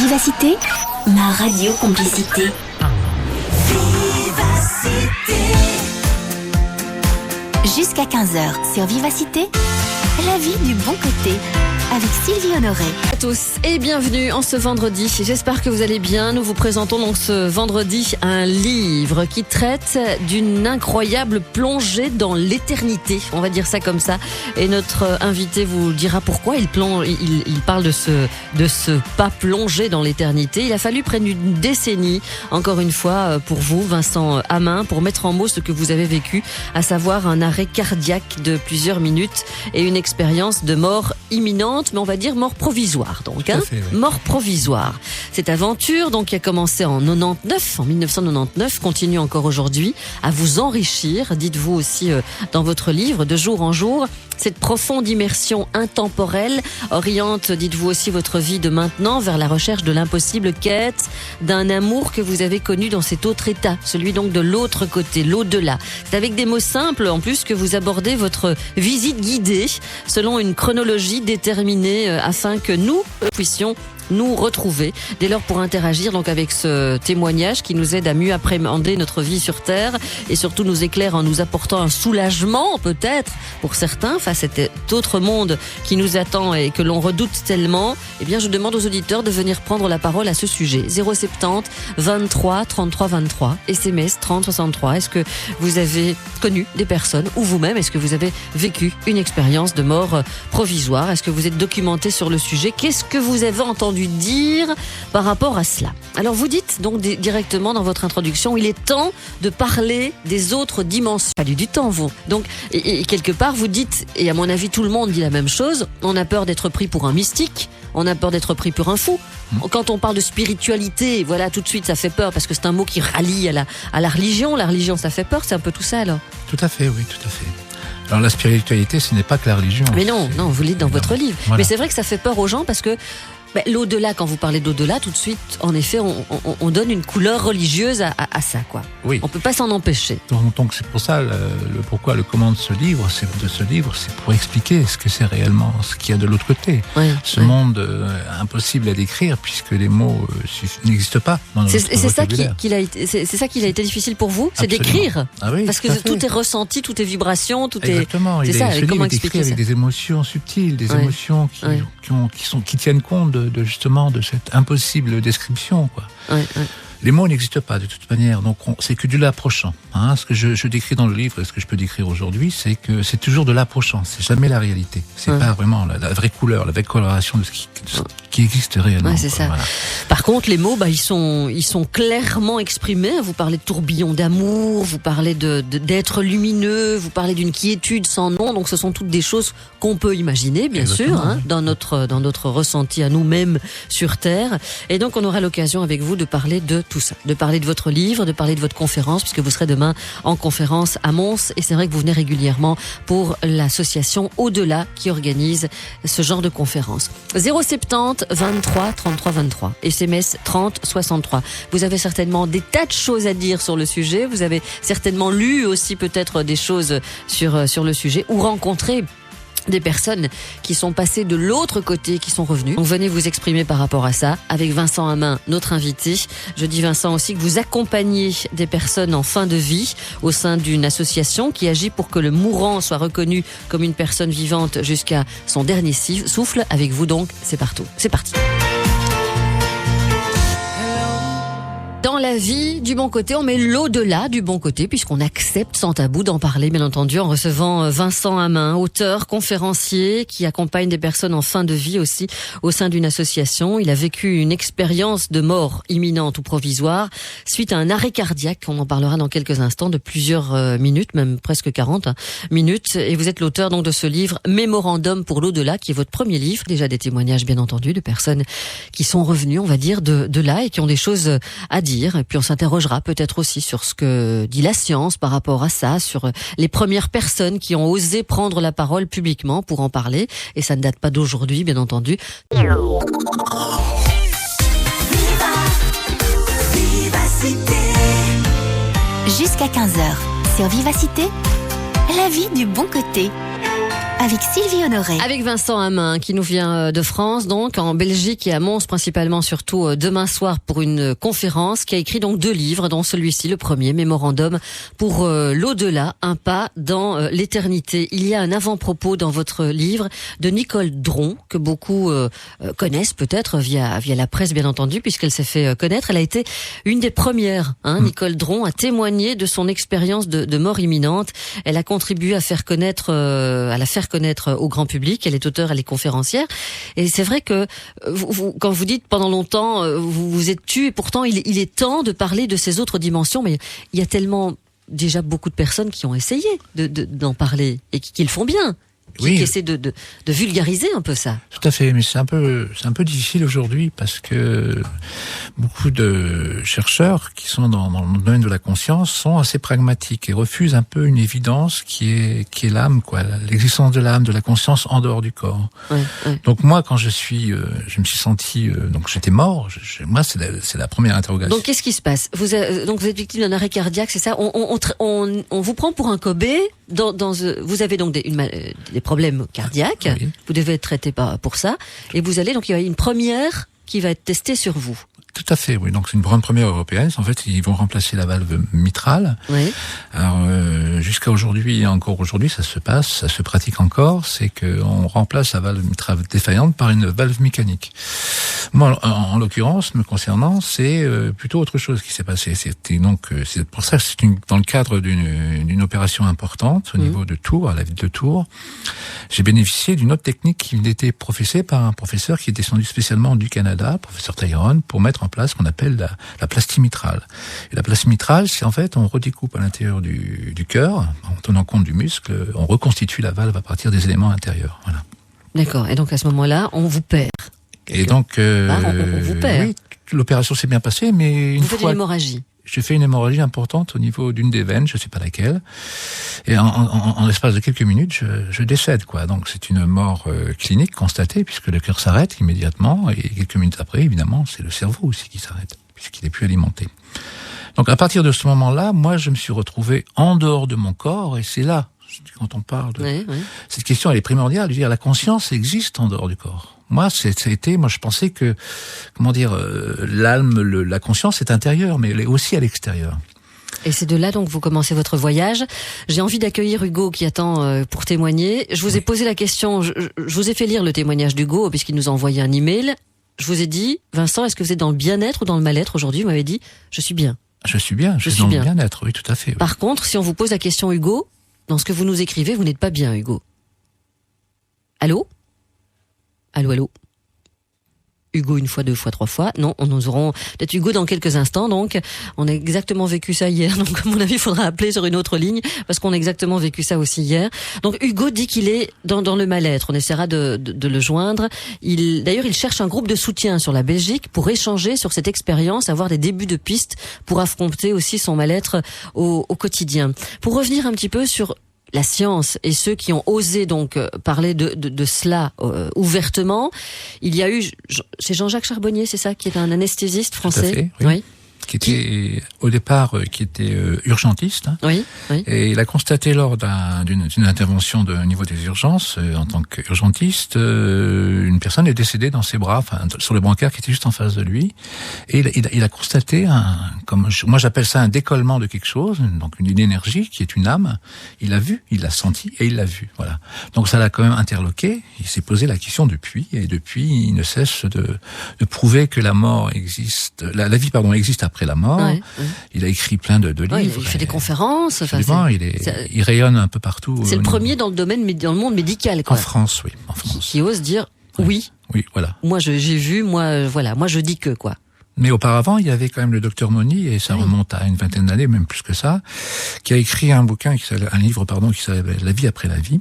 Vivacité, ma radio complicité. Vivacité. Jusqu'à 15h sur Vivacité, la vie du bon côté. Avec Sylvie Honoré. À tous et bienvenue en ce vendredi. J'espère que vous allez bien. Nous vous présentons donc ce vendredi un livre qui traite d'une incroyable plongée dans l'éternité. On va dire ça comme ça. Et notre invité vous dira pourquoi il parle de ce pas plongé dans l'éternité. Il a fallu près d'une décennie, encore une fois, pour vous, Vincent Hammin, pour mettre en mots ce que vous avez vécu, à savoir un arrêt cardiaque de plusieurs minutes et une expérience de mort imminente. Mais on va dire mort provisoire, donc. Fait, oui. Mort provisoire. Cette aventure, donc, qui a commencé en 1999, continue encore aujourd'hui à vous enrichir. Dites-vous aussi dans votre livre, de jour en jour, cette profonde immersion intemporelle oriente, dites-vous aussi, votre vie de maintenant vers la recherche de l'impossible quête d'un amour que vous avez connu dans cet autre état, celui donc de l'autre côté, l'au-delà. C'est avec des mots simples, en plus, que vous abordez votre visite guidée selon une chronologie déterminée afin que nous puissions nous retrouver dès lors pour interagir donc avec ce témoignage qui nous aide à mieux appréhender notre vie sur Terre et surtout nous éclaire en nous apportant un soulagement peut-être pour certains face à cet autre monde qui nous attend et que l'on redoute tellement. Eh bien, je demande aux auditeurs de venir prendre la parole à ce sujet. 070 23 33 23 SMS 30 63. Est-ce que vous avez connu des personnes ou vous-même est-ce que vous avez vécu une expérience de mort provisoire? Est-ce que vous êtes documenté sur le sujet? Qu'est-ce que vous avez entendu dire par rapport à cela? Alors vous dites donc directement dans votre introduction, il est temps de parler des autres dimensions. Pas du temps, vous. Donc, et quelque part vous dites, et à mon avis tout le monde dit la même chose, on a peur d'être pris pour un mystique, on a peur d'être pris pour un fou. Quand on parle de spiritualité, voilà, tout de suite ça fait peur parce que c'est un mot qui rallie à la religion. La religion, ça fait peur, c'est un peu tout ça alors. Tout à fait, oui, tout à fait. Alors la spiritualité, ce n'est pas que la religion. Mais non, vous l'êtes dans votre livre. Voilà. Mais c'est vrai que ça fait peur aux gens parce que l'au-delà, quand vous parlez d'au-delà, tout de suite, en effet, on donne une couleur religieuse à ça, quoi. Oui. On peut pas s'en empêcher. Donc c'est pour ça, le comment de ce livre, c'est pour expliquer ce que c'est réellement, ce qu'il y a de l'autre côté. Ouais, ce monde impossible à décrire puisque les mots n'existent pas dans notre c'est ça vocabulaire. c'est ça qui a été difficile pour vous, c'est Absolument. d'écrire. Ah oui, parce que tout est ressenti, tout est vibration, tout Exactement. est. C'est ça. Ce livre Comment est écrit expliquer avec ça? des émotions subtiles, des Ouais. émotions qui tiennent compte de justement de cette impossible description, quoi. Ouais. Les mots n'existent pas de toute manière, donc c'est que du l'approchant. Ce que je décris dans le livre et ce que je peux décrire aujourd'hui, c'est que c'est toujours de l'approchant, c'est jamais la réalité. C'est pas vraiment la vraie couleur, la vraie coloration de ce qui existe réellement. Ouais, c'est ça. Voilà. Par contre, les mots, ils sont clairement exprimés. Vous parlez de tourbillon d'amour, vous parlez d'être lumineux, vous parlez d'une quiétude sans nom. Donc, ce sont toutes des choses qu'on peut imaginer, bien Exactement, sûr, oui. dans notre ressenti à nous-mêmes sur Terre. Et donc, on aura l'occasion avec vous de parler de tout ça, de parler de votre livre, de parler de votre conférence, puisque vous serez demain en conférence à Mons. Et c'est vrai que vous venez régulièrement pour l'association Au-delà qui organise ce genre de conférence. 070 23 33 23. SMS 30 63. Vous avez certainement des tas de choses à dire sur le sujet. Vous avez certainement lu aussi peut-être des choses sur le sujet ou rencontré des personnes qui sont passées de l'autre côté, qui sont revenues. Donc venez vous exprimer par rapport à ça avec Vincent Hammin, notre invité. Je dis Vincent aussi que vous accompagnez des personnes en fin de vie au sein d'une association qui agit pour que le mourant soit reconnu comme une personne vivante jusqu'à son dernier souffle. Avec vous donc, c'est parti. Dans la vie du bon côté, on met l'au-delà du bon côté puisqu'on accepte sans tabou d'en parler, bien entendu, en recevant Vincent Hammin, auteur, conférencier, qui accompagne des personnes en fin de vie aussi au sein d'une association. Il a vécu une expérience de mort imminente ou provisoire suite à un arrêt cardiaque. On en parlera dans quelques instants, de plusieurs minutes, même presque 40 minutes. Et vous êtes l'auteur donc de ce livre Mémorandum pour l'au-delà, qui est votre premier livre. Déjà des témoignages, bien entendu, de personnes qui sont revenues, on va dire, de là et qui ont des choses à dire. Et puis on s'interrogera peut-être aussi sur ce que dit la science par rapport à ça, sur les premières personnes qui ont osé prendre la parole publiquement pour en parler. Et ça ne date pas d'aujourd'hui, bien entendu. Jusqu'à 15h sur Vivacité, la vie du bon côté. avec Sylvie Honoret. Avec Vincent Hammin, qui nous vient de France, donc en Belgique et à Mons principalement, surtout demain soir pour une conférence, qui a écrit donc 2 livres, dont celui-ci, le premier, Mémorandum pour l'au-delà, un pas dans l'éternité. Il y a un avant-propos dans votre livre de Nicole Dron, que beaucoup connaissent peut-être via la presse, bien entendu, puisqu'elle s'est fait connaître. Elle a été une des premières, Nicole Dron, à témoigner de son expérience de mort imminente. Elle a contribué à la faire connaître au grand public. Elle est auteure, elle est conférencière. Et c'est vrai que quand vous dites pendant longtemps, vous vous êtes tu, et pourtant il est temps de parler de ces autres dimensions. Mais il y a tellement déjà beaucoup de personnes qui ont essayé d'en parler et qui le font bien. Qui essaie de vulgariser un peu ça. Tout à fait, mais c'est un peu difficile aujourd'hui parce que beaucoup de chercheurs qui sont dans le domaine de la conscience sont assez pragmatiques et refusent un peu une évidence qui est l'âme, quoi, l'existence de l'âme, de la conscience en dehors du corps. Ouais. Donc moi, quand je me suis senti, donc j'étais mort. Moi, c'est la première interrogation. Donc qu'est-ce qui se passe ? Vous êtes victime d'un arrêt cardiaque, c'est ça ? On vous prend pour un Kobe. Vous avez donc des problèmes cardiaques. Oui. Vous devez être traité pour ça. Et vous allez, donc il y a une première qui va être testée sur vous. Tout à fait, oui. Donc c'est une grande première européenne. En fait, ils vont remplacer la valve mitrale. Oui. Alors jusqu'à aujourd'hui, et encore aujourd'hui, ça se pratique encore. C'est que on remplace la valve mitrale défaillante par une valve mécanique. Moi, en l'occurrence, me concernant, c'est plutôt autre chose qui s'est passé. C'est pour ça que c'est dans le cadre d'une opération importante au niveau de Tours, à la ville de Tours. J'ai bénéficié d'une autre technique qui m'était professée par un professeur qui est descendu spécialement du Canada, professeur Tyrone, pour mettre en place ce qu'on appelle la plastie mitrale. Et la plastie mitrale, c'est en fait, on redécoupe à l'intérieur du cœur, en tenant compte du muscle, on reconstitue la valve à partir des éléments intérieurs. Voilà. D'accord. Et donc à ce moment-là, on vous perd. Et donc, on vous perd. Oui, l'opération s'est bien passée, mais vous faites une hémorragie. J'ai fait une hémorragie importante au niveau d'une des veines, je sais pas laquelle. Et en l'espace de quelques minutes, je décède, quoi. Donc c'est une mort clinique constatée puisque le cœur s'arrête immédiatement et quelques minutes après, évidemment, c'est le cerveau aussi qui s'arrête puisqu'il n'est plus alimenté. Donc à partir de ce moment-là, moi je me suis retrouvé en dehors de mon corps et c'est là, quand on parle de cette question, elle est primordiale. Je veux dire, la conscience existe en dehors du corps. Moi, je pensais que, l'âme, la conscience est intérieure, mais elle est aussi à l'extérieur. Et c'est de là donc vous commencez votre voyage. J'ai envie d'accueillir Hugo qui attend pour témoigner. Je vous ai posé la question, je vous ai fait lire le témoignage d'Hugo puisqu'il nous a envoyé un email. Je vous ai dit, Vincent, est-ce que vous êtes dans le bien-être ou dans le mal-être aujourd'hui ? Vous m'avez dit, je suis bien. Je suis bien, je suis dans le bien-être, oui, tout à fait. Oui. Par contre, si on vous pose la question, Hugo, dans ce que vous nous écrivez, vous n'êtes pas bien, Hugo. Allô ? Allô. Hugo une fois, 2 fois, 3 fois. Non, nous aurons peut-être Hugo dans quelques instants. Donc, on a exactement vécu ça hier. Donc, à mon avis, il faudra appeler sur une autre ligne parce qu'on a exactement vécu ça aussi hier. Donc, Hugo dit qu'il est dans le mal-être. On essaiera de le joindre. D'ailleurs, il cherche un groupe de soutien sur la Belgique pour échanger sur cette expérience, avoir des débuts de pistes pour affronter aussi son mal-être au quotidien. Pour revenir un petit peu sur la science et ceux qui ont osé donc parler de cela ouvertement. Il y a eu, c'est Jean-Jacques Charbonnier, c'est ça, qui est un anesthésiste français. Tout à fait, oui. Qui était au départ urgentiste. Oui. Et il a constaté lors d'une intervention au niveau des urgences en tant qu'urgentiste, une personne est décédée dans ses bras, sur le brancard qui était juste en face de lui. Et il a constaté moi j'appelle ça un décollement de quelque chose, donc une énergie qui est une âme. Il l'a vu, il l'a senti et il l'a vu. Voilà. Donc ça l'a quand même interloqué. Il s'est posé la question depuis, et depuis il ne cesse de prouver que la mort existe, la vie existe après la mort. Il a écrit plein de livres. Il fait des conférences. Il rayonne un peu partout. C'est le premier dans le monde médical, quoi. En France, oui. En France. Qui ose dire oui. Oui, voilà. Moi, j'ai vu, moi, je dis que, quoi. Mais auparavant, il y avait quand même le docteur Moni, et ça remonte à une vingtaine d'années, même plus que ça, qui a écrit un livre qui s'appelle La vie après la vie,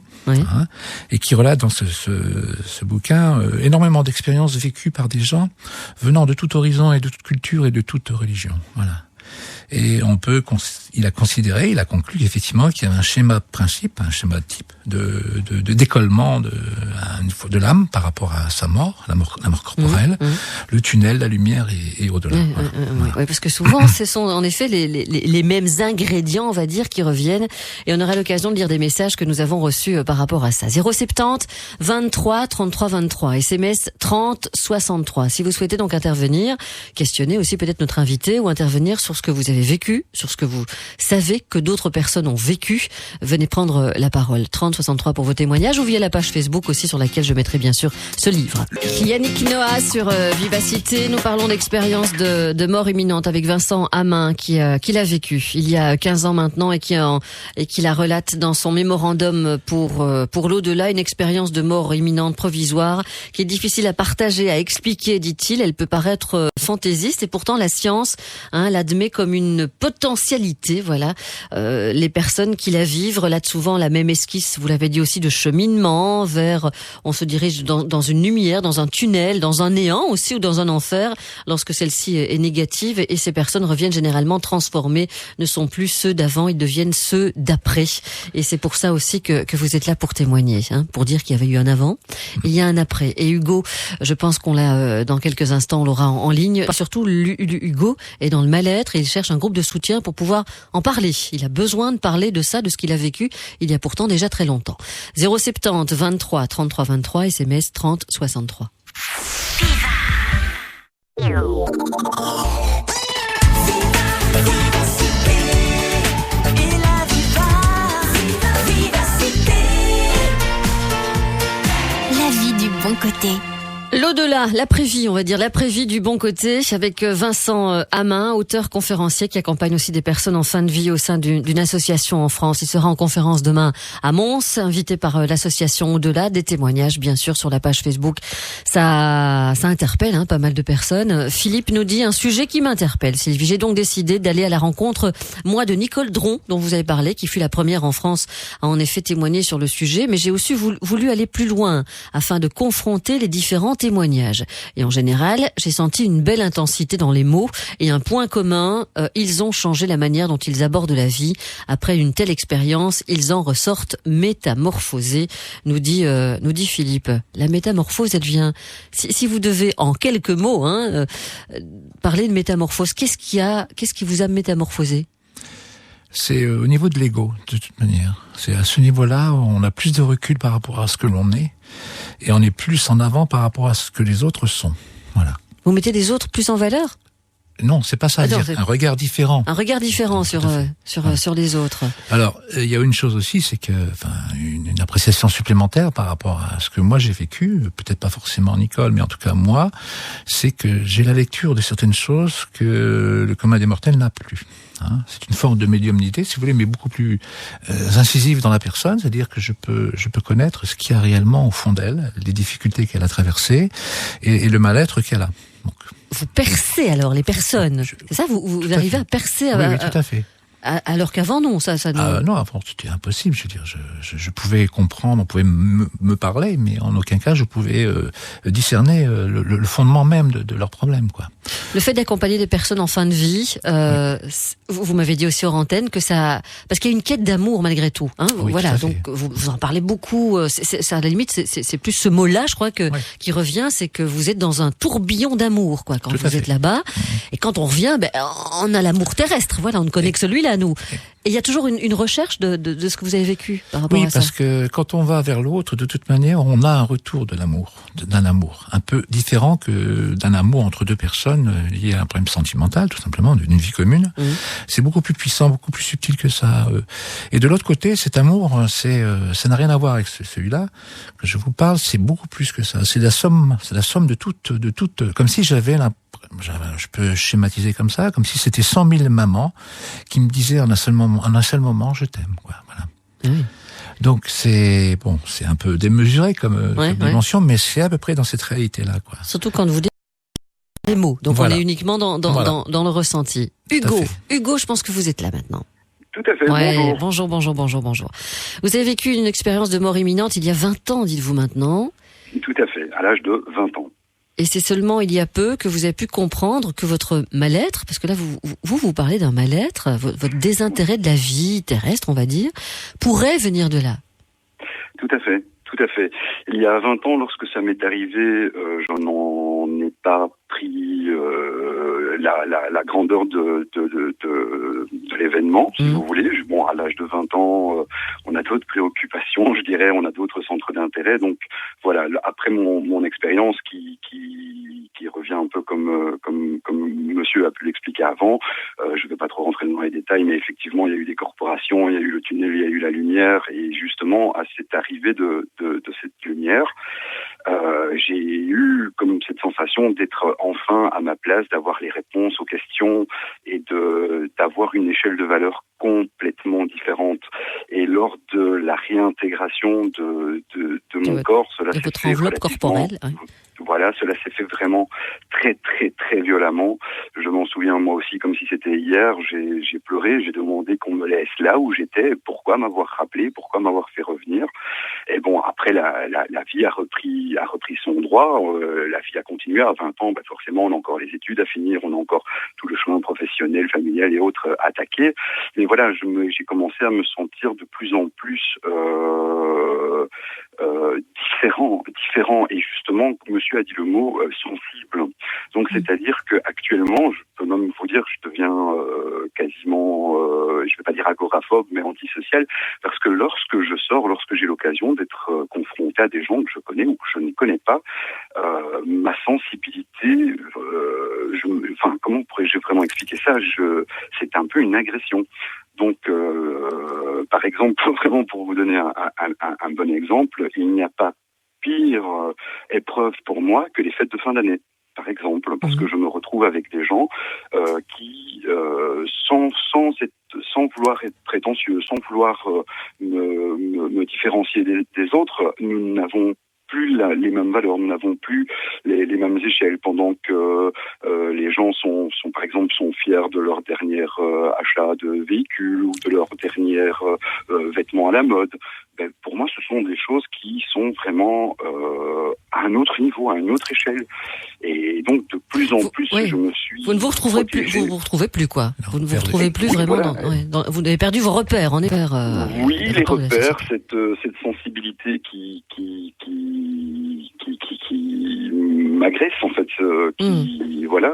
et qui relate dans ce bouquin énormément d'expériences vécues par des gens venant de tout horizon et de toute culture et de toute religion. Voilà. Et il a conclu qu'effectivement qu'il y avait un schéma principe, un schéma type de décollement de l'âme par rapport à sa mort, la mort corporelle, le tunnel, la lumière et au-delà. Oui, parce que souvent, ce sont en effet les mêmes ingrédients, on va dire, qui reviennent. Et on aura l'occasion de lire des messages que nous avons reçus par rapport à ça. 070 23 33 23, SMS 30 63. Si vous souhaitez donc intervenir, questionner aussi peut-être notre invité ou intervenir sur ce que vous avez vécu, sur ce que vous savez que d'autres personnes ont vécu, venez prendre la parole. 30 63 pour vos témoignages ou via la page Facebook aussi sur laquelle je mettrai bien sûr ce livre. Yannick Noah sur Vivacité. Nous parlons d'expérience de mort imminente avec Vincent Hamin qui l'a vécu il y a 15 ans maintenant et qui la relate dans son mémorandum pour l'au-delà, une expérience de mort imminente provisoire qui est difficile à partager, à expliquer, dit-il. Elle peut paraître fantaisiste et pourtant la science l'admet comme une potentialité. Voilà, les personnes qui la vivent relatent souvent la même esquisse, vous l'avez dit aussi, de cheminement vers, on se dirige dans une lumière, dans un tunnel, dans un néant aussi ou dans un enfer lorsque celle-ci est négative, et ces personnes reviennent généralement transformées, ne sont plus ceux d'avant, ils deviennent ceux d'après. Et c'est pour ça aussi que vous êtes là pour témoigner, pour dire qu'il y avait eu un avant, il y a un après. Et Hugo, je pense qu'on l'a dans quelques instants, on l'aura en ligne. Surtout Hugo est dans le mal-être et il cherche un groupe de soutien pour pouvoir en parler. Il a besoin de parler de ça, de ce qu'il a vécu il y a pourtant déjà très longtemps. 070 23 33 23, SMS 30 63. La vie du bon côté. L'au-delà, l'après-vie, on va dire l'après-vie du bon côté, avec Vincent Hamin, auteur conférencier qui accompagne aussi des personnes en fin de vie au sein d'une association en France. Il sera en conférence demain à Mons, invité par l'association Au-delà. Des témoignages, bien sûr, sur la page Facebook. Ça interpelle pas mal de personnes. Philippe nous dit un sujet qui m'interpelle, Sylvie. J'ai donc décidé d'aller à la rencontre, moi, de Nicole Dron, dont vous avez parlé, qui fut la première en France à en effet témoigner sur le sujet. Mais j'ai aussi voulu aller plus loin afin de confronter les différents témoignages. Et en général, j'ai senti une belle intensité dans les mots et un point commun, ils ont changé la manière dont ils abordent la vie. Après une telle expérience, ils en ressortent métamorphosés, nous dit Philippe. La métamorphose, elle vient... Si vous devez, en quelques mots, parler de métamorphose, qu'est-ce qui vous a métamorphosé ? C'est au niveau de l'ego, de toute manière. C'est à ce niveau-là où on a plus de recul par rapport à ce que l'on est, et on est plus en avant par rapport à ce que les autres sont. Voilà. Vous mettez les autres plus en valeur ? Non, c'est pas ça. Un regard différent. Un regard différent sur les autres. Alors, il y a une chose aussi, c'est que, une appréciation supplémentaire par rapport à ce que moi j'ai vécu, peut-être pas forcément Nicole, mais en tout cas moi, c'est que j'ai la lecture de certaines choses que le commun des mortels n'a plus. C'est une forme de médiumnité, si vous voulez, mais beaucoup plus incisive dans la personne, c'est-à-dire que je peux connaître ce qu'il y a réellement au fond d'elle, les difficultés qu'elle a traversées et le mal-être qu'elle a. Donc, vous percez alors les personnes, c'est ça, vous arrivez à percer. Oui, tout à fait. Alors qu'avant, non, ça non. Non, avant, c'était impossible. Je veux dire, je pouvais comprendre, on pouvait me parler, mais en aucun cas je pouvais discerner le fondement même de leurs problèmes, quoi. Le fait d'accompagner des personnes en fin de vie, vous m'avez dit aussi hors antenne que ça, parce qu'il y a une quête d'amour malgré tout. Oui, voilà, donc vous en parlez beaucoup. Ça, à la limite, c'est plus ce mot-là, je crois qui revient, c'est que vous êtes dans un tourbillon d'amour, quoi, quand vous êtes là-bas. Et quand on revient, on a l'amour terrestre. Voilà, on ne connaît que celui-là, nous. Et il y a toujours une recherche de ce que vous avez vécu par rapport à ça. Oui, parce que quand on va vers l'autre, de toute manière, on a un retour de l'amour, d'un amour un peu différent que d'un amour entre deux personnes liées à un problème sentimental, tout simplement, d'une vie commune. C'est beaucoup plus puissant, beaucoup plus subtil que ça. Et de l'autre côté, cet amour, ça n'a rien à voir avec celui-là que je vous parle. C'est beaucoup plus que ça. C'est la somme de toutes, comme si je peux schématiser comme ça, comme si c'était 100 000 mamans qui me disaient en un seul moment, je t'aime, quoi. Voilà. Oui. Donc c'est un peu démesuré comme dimension, mais c'est à peu près dans cette réalité-là, quoi. Surtout quand vous dites les mots. Donc voilà. On est uniquement dans le ressenti. Hugo, je pense que vous êtes là maintenant. Tout à fait, bonjour. Bonjour. Vous avez vécu une expérience de mort imminente il y a 20 ans, dites-vous maintenant. Tout à fait, à l'âge de 20 ans. Et c'est seulement il y a peu que vous avez pu comprendre que votre mal-être, parce que là vous parlez d'un mal-être, votre désintérêt de la vie terrestre, on va dire, pourrait venir de là. Tout à fait. Il y a 20 ans, lorsque ça m'est arrivé, je n'en ai pas pris la grandeur de l'événement, si vous voulez. Bon, à l'âge de 20 ans, on a d'autres préoccupations, je dirais, on a d'autres centres d'intérêt. Donc voilà, après mon expérience qui revient un peu comme monsieur a pu l'expliquer avant, je ne vais pas trop rentrer dans les détails, mais effectivement, il y a eu des corporations, il y a eu le tunnel, il y a eu la lumière, et justement, à cette arrivée de cette lumière, j'ai eu comme cette sensation d'être enfin à ma place, d'avoir les réponses aux questions et d'avoir une échelle de valeur complètement différente. Et lors de la réintégration de mon corps, cela s'est votre fait enveloppe corporelle. Oui. Voilà, cela s'est fait vraiment très, très, très violemment. Je m'en souviens moi aussi comme si c'était hier. J'ai pleuré, j'ai demandé qu'on me laisse là où j'étais. Pourquoi m'avoir rappelé? Pourquoi m'avoir fait revenir? Et bon, après, la vie a repris son droit. La vie a continué. À 20 ans, forcément, on a encore les études à finir. On a encore tout le chemin professionnel, familial et autres à attaquer. Mais voilà, j'ai commencé à me sentir de plus en plus différent. Et justement, monsieur a dit le mot sensible. Donc, c'est-à-dire que actuellement, je peux même vous dire, je deviens quasiment, je vais pas dire agoraphobe, mais antisocial, parce que lorsque je sors, lorsque j'ai l'occasion d'être confronté à des gens que je connais ou que je ne connais pas, ma sensibilité, comment pourrais-je vraiment expliquer ça? C'est un peu une agression. Donc, par exemple, vraiment pour vous donner un bon exemple, il n'y a pas pire épreuve pour moi que les fêtes de fin d'année, par exemple, parce que je me retrouve avec des gens qui, sans vouloir être prétentieux, sans vouloir me différencier des autres, nous n'avons plus les mêmes valeurs, nous n'avons plus les mêmes échelles, pendant que les gens sont par exemple fiers de leur dernier achat de véhicule ou de leur dernier vêtement à la mode. Pour moi, ce sont des choses qui sont vraiment à un autre niveau, à une autre échelle. Et donc, de plus en plus, je me suis... Vous ne vous retrouverez plus, vous retrouvez plus, quoi. Vous ne vous retrouvez plus vraiment vous avez perdu vos repères, en effet. Oui, les repères, cette sensibilité qui m'agresse, en fait, voilà,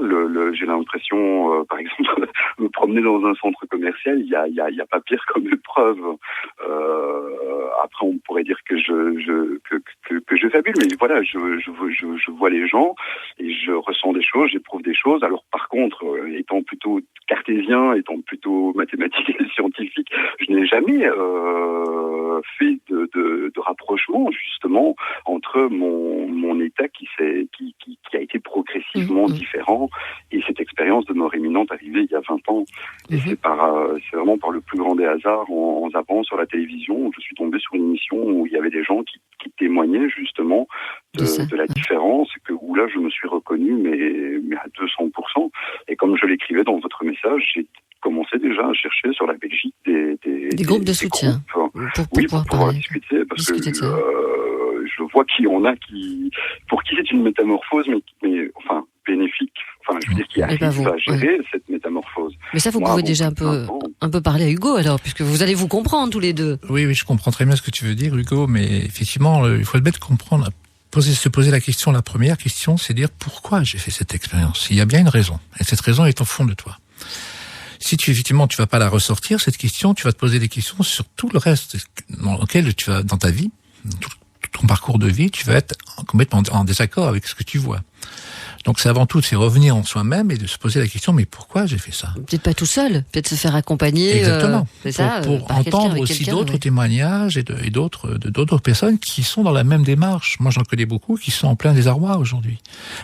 j'ai l'impression, par exemple, me promener dans un centre commercial, il y a pas pire comme épreuve. Après, on pourrait dire que je fabule, mais voilà, je vois les gens et je ressens des choses, j'éprouve des choses. Alors, par contre, étant plutôt cartésien, étant plutôt mathématique et scientifique, je n'ai jamais fait de rapprochement, justement, entre mon état qui a été progressivement différent et cette expérience de mort imminente arrivée il y a 20 ans. Et c'est vraiment par le plus grand des hasards, en zappant sur la télévision, je suis tombé sur une émission où il y avait des gens qui témoignaient justement de la différence, où là je me suis reconnu, mais à 200%. Et comme je l'écrivais dans votre message, j'ai commencé déjà à chercher sur la Belgique des groupes de soutien. Pour pouvoir discuter, parce que je vois qu'il y en a pour qui c'est une métamorphose, mais enfin bénéfique. Enfin, je veux dire, qui arrive à gérer cette métamorphose. Mais ça, vous pouvez déjà un peu parler à Hugo, alors, puisque vous allez vous comprendre tous les deux. Oui, je comprends très bien ce que tu veux dire, Hugo, mais effectivement, il faut bien comprendre, se poser la question. La première question, c'est dire pourquoi j'ai fait cette expérience. Il y a bien une raison, et cette raison est au fond de toi. Si tu vas pas la ressortir, cette question, tu vas te poser des questions sur tout le reste dans lequel tu vas, dans ta vie, tout ton parcours de vie, tu vas être complètement en désaccord avec ce que tu vois. Donc c'est avant tout de se revenir en soi-même et de se poser la question, mais pourquoi j'ai fait ça? Peut-être pas tout seul, peut-être se faire accompagner. Exactement. C'est ça, pour entendre aussi d'autres témoignages et d'autres personnes qui sont dans la même démarche. Moi j'en connais beaucoup qui sont en plein désarroi aujourd'hui.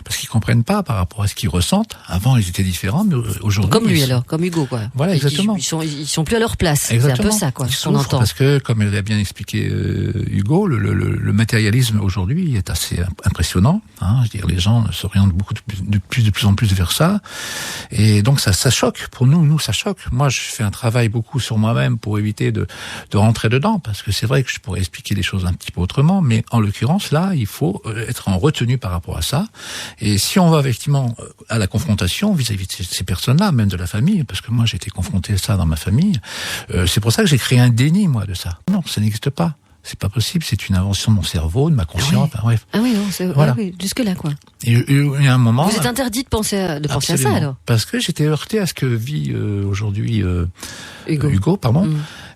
Parce qu'ils comprennent pas par rapport à ce qu'ils ressentent. Avant ils étaient différents, mais aujourd'hui... Comme lui alors, comme Hugo quoi. Voilà, exactement. Ils sont plus à leur place. Exactement. C'est un peu ça quoi, ils qu'on entend. Parce que, comme l'a bien expliqué Hugo, le matérialisme aujourd'hui est assez impressionnant. Je veux dire, les gens s'orientent beaucoup de plus en plus vers ça. Et donc ça choque. Pour nous, ça choque. Moi, je fais un travail beaucoup sur moi-même pour éviter de rentrer dedans, parce que c'est vrai que je pourrais expliquer les choses un petit peu autrement, mais en l'occurrence, là, il faut être en retenue par rapport à ça. Et si on va effectivement à la confrontation vis-à-vis de ces personnes-là, même de la famille, parce que moi, j'ai été confronté à ça dans ma famille, c'est pour ça que j'ai créé un déni, moi, de ça. Non, ça n'existe pas. C'est pas possible, c'est une invention de mon cerveau, de ma conscience, enfin, bref. Ah oui, non, voilà. Oui, jusque-là, quoi. Et il y a un moment... Vous êtes interdit de penser à ça, alors? Parce que j'étais heurté à ce que vit aujourd'hui Hugo, pardon.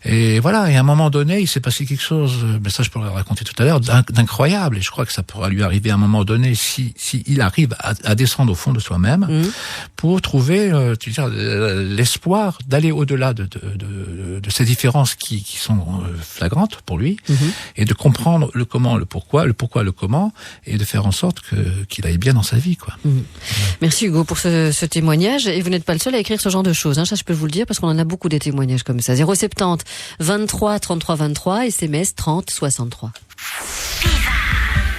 Et voilà, et à un moment donné, il s'est passé quelque chose, mais ça je pourrais le raconter tout à l'heure, d'incroyable, et je crois que ça pourra lui arriver à un moment donné si il arrive à descendre au fond de soi-même pour trouver l'espoir d'aller au-delà de ces différences qui sont flagrantes pour lui, et de comprendre le comment, le pourquoi, le comment, et de faire en sorte qu'il aille bien dans sa vie, quoi. Merci Hugo pour ce témoignage, et vous n'êtes pas le seul à écrire ce genre de choses, hein, ça je peux vous le dire, parce qu'on en a beaucoup des témoignages comme ça. 070 23 33 23, SMS 30 63.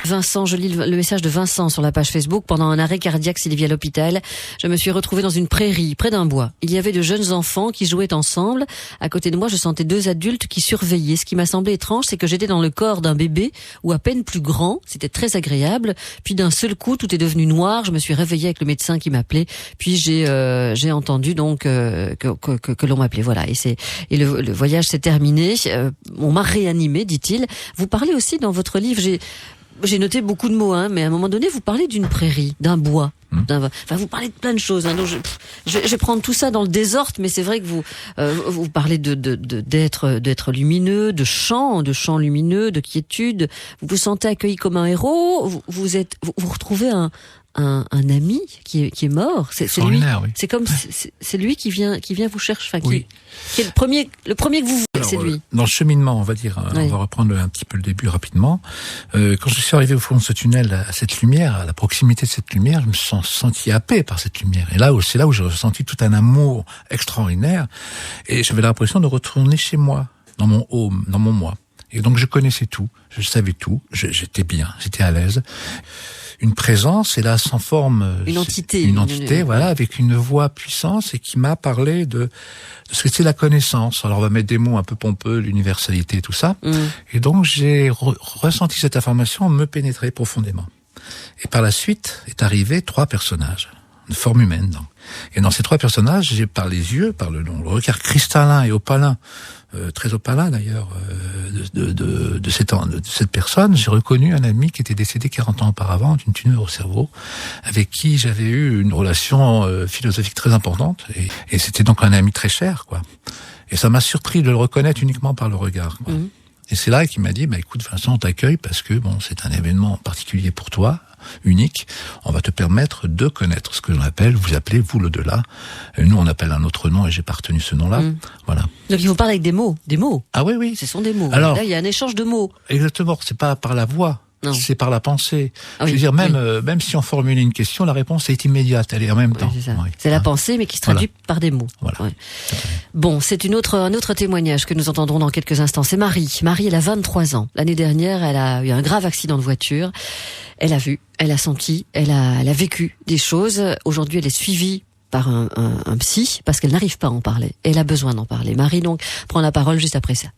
Vincent, je lis le message de Vincent sur la page Facebook. Pendant un arrêt cardiaque, Sylvie à l'hôpital, je me suis retrouvée dans une prairie, près d'un bois. Il y avait de jeunes enfants qui jouaient ensemble. À côté de moi, je sentais 2 adultes qui surveillaient. Ce qui m'a semblé étrange, c'est que j'étais dans le corps d'un bébé, ou à peine plus grand. C'était très agréable. Puis d'un seul coup, tout est devenu noir. Je me suis réveillée avec le médecin qui m'appelait. Puis j'ai entendu donc que l'on m'appelait. Voilà. Et le voyage s'est terminé. On m'a réanimé, dit-il. Vous parlez aussi dans votre livre. J'ai noté beaucoup de mots, hein, mais à un moment donné, vous parlez d'une prairie, d'un bois. Enfin, vous parlez de plein de choses. Hein, donc je vais prendre tout ça dans le désordre, mais c'est vrai que vous parlez d'être lumineux, de chants lumineux, de quiétude. Vous vous sentez accueilli comme un héros. Vous retrouvez un ami qui est mort. C'est lui. Oui. C'est comme c'est lui qui vient vous chercher. Enfin, qui est le premier que vous voulez, c'est lui. Dans le cheminement, on va dire, on va reprendre un petit peu le début rapidement. Quand je suis arrivé au fond de ce tunnel, à cette lumière, à la proximité de cette lumière, je me suis senti happé par cette lumière. Et c'est là où j'ai ressenti tout un amour extraordinaire. Et j'avais l'impression de retourner chez moi, dans mon home, dans mon moi. Et donc je connaissais tout, je savais tout, j'étais bien, j'étais à l'aise. Une présence, et là, sans forme... Une entité, voilà, avec une voix puissante et qui m'a parlé de ce que c'est la connaissance. Alors, on va mettre des mots un peu pompeux, l'universalité, tout ça. Et donc, j'ai ressenti cette information me pénétrer profondément. Et par la suite, est arrivé 3 personnages, de forme humaine. Donc. Et dans ces 3 personnages, j'ai par les yeux, par le regard cristallin et opalin, très opalin d'ailleurs, de cette personne, j'ai reconnu un ami qui était décédé 40 ans auparavant d'une tumeur au cerveau, avec qui j'avais eu une relation philosophique très importante, et c'était donc un ami très cher, quoi. Et ça m'a surpris de le reconnaître uniquement par le regard, quoi. Et c'est là qu'il m'a dit, écoute Vincent, on t'accueille parce que c'est un événement particulier pour toi, unique. On va te permettre de connaître ce que vous appelez vous l'au-delà. Nous, on appelle un autre nom et j'ai pas retenu ce nom-là. Voilà. Donc il vous parle avec des mots. Ah oui. Ce sont des mots. Alors, là, il y a un échange de mots. Exactement. C'est pas par la voix. Non. C'est par la pensée. Ah oui, je veux dire, même si on formule une question, la réponse est immédiate, elle est en même temps. C'est ça. C'est la pensée, mais qui se traduit par des mots. Voilà. Ouais. Bon, c'est un autre témoignage que nous entendrons dans quelques instants. C'est Marie. Marie, elle a 23 ans. L'année dernière, elle a eu un grave accident de voiture. Elle a vu, elle a senti, elle a vécu des choses. Aujourd'hui, elle est suivie par un psy, parce qu'elle n'arrive pas à en parler. Elle a besoin d'en parler. Marie, donc, prend la parole juste après ça.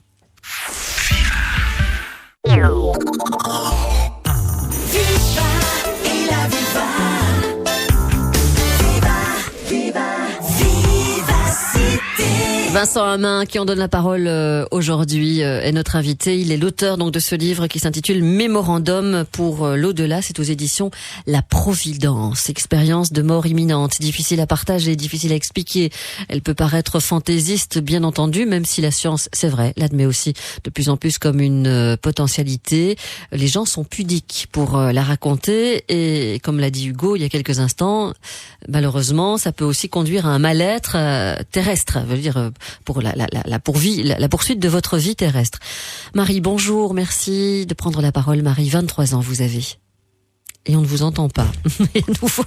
Vincent Hammin, qui en donne la parole aujourd'hui, est notre invité. Il est l'auteur donc de ce livre qui s'intitule Mémorandum pour l'au-delà. C'est aux éditions La Providence. Expérience de mort imminente, difficile à partager, difficile à expliquer. Elle peut paraître fantaisiste, bien entendu, même si la science, c'est vrai, l'admet aussi de plus en plus comme une potentialité. Les gens sont pudiques pour la raconter et, comme l'a dit Hugo il y a quelques instants, malheureusement, ça peut aussi conduire à un mal-être terrestre. Je veux dire, pour la poursuite de votre vie terrestre. Marie, bonjour, merci de prendre la parole. Marie, 23 ans vous avez. Et on ne vous entend pas. Et nouveau.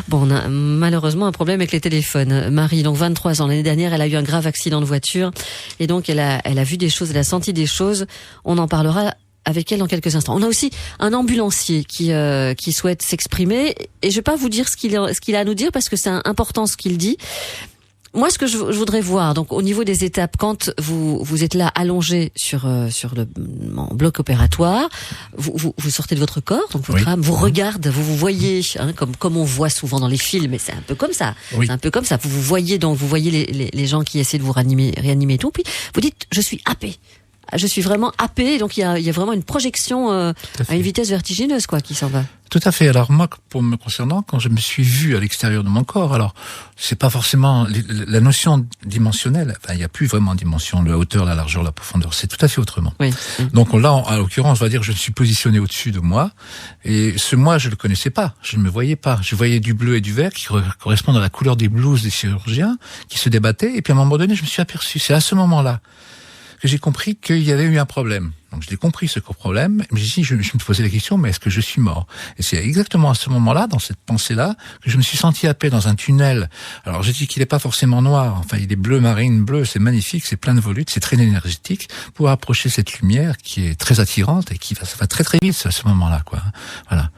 Bon, on a malheureusement un problème avec les téléphones. Marie, donc 23 ans. L'année dernière, elle a eu un grave accident de voiture. Et donc, elle a vu des choses, elle a senti des choses. On en parlera avec elle dans quelques instants. On a aussi un ambulancier qui souhaite s'exprimer, et je vais pas vous dire ce qu'il a à nous dire parce que c'est important ce qu'il dit. Moi, ce que je voudrais voir, donc au niveau des étapes, quand vous êtes là allongé sur le bloc opératoire, vous sortez de votre corps, donc votre âme vous regarde, vous voyez, hein, comme on voit souvent dans les films, et c'est un peu comme ça. Oui. C'est un peu comme ça. Vous voyez les gens qui essaient de vous réanimer et tout, puis vous dites, je suis happé. Je suis vraiment happé, donc il y a vraiment une projection à une vitesse vertigineuse, quoi, qui s'en va. Tout à fait. Alors moi, pour me concernant, quand je me suis vu à l'extérieur de mon corps, alors c'est pas forcément la notion dimensionnelle. Enfin, il n'y a plus vraiment de dimension, la hauteur, la largeur, la profondeur. C'est tout à fait autrement. Oui. Donc là, en l'occurrence, on va dire que je me suis positionné au-dessus de moi, et ce moi, je le connaissais pas. Je ne me voyais pas. Je voyais du bleu et du vert qui correspondent à la couleur des blouses des chirurgiens qui se débattaient. Et puis à un moment donné, je me suis aperçu. C'est à ce moment-là que j'ai compris qu'il y avait eu un problème. Donc je l'ai compris, ce problème. Mais je me posais la question, mais est-ce que je suis mort? Et c'est exactement à ce moment-là, dans cette pensée-là, que je me suis senti happé dans un tunnel. Alors je dis qu'il n'est pas forcément noir. Enfin, il est bleu marine, bleu, c'est magnifique, c'est plein de volutes, c'est très énergétique pour approcher cette lumière qui est très attirante et ça va très très vite à ce moment-là, quoi. Voilà.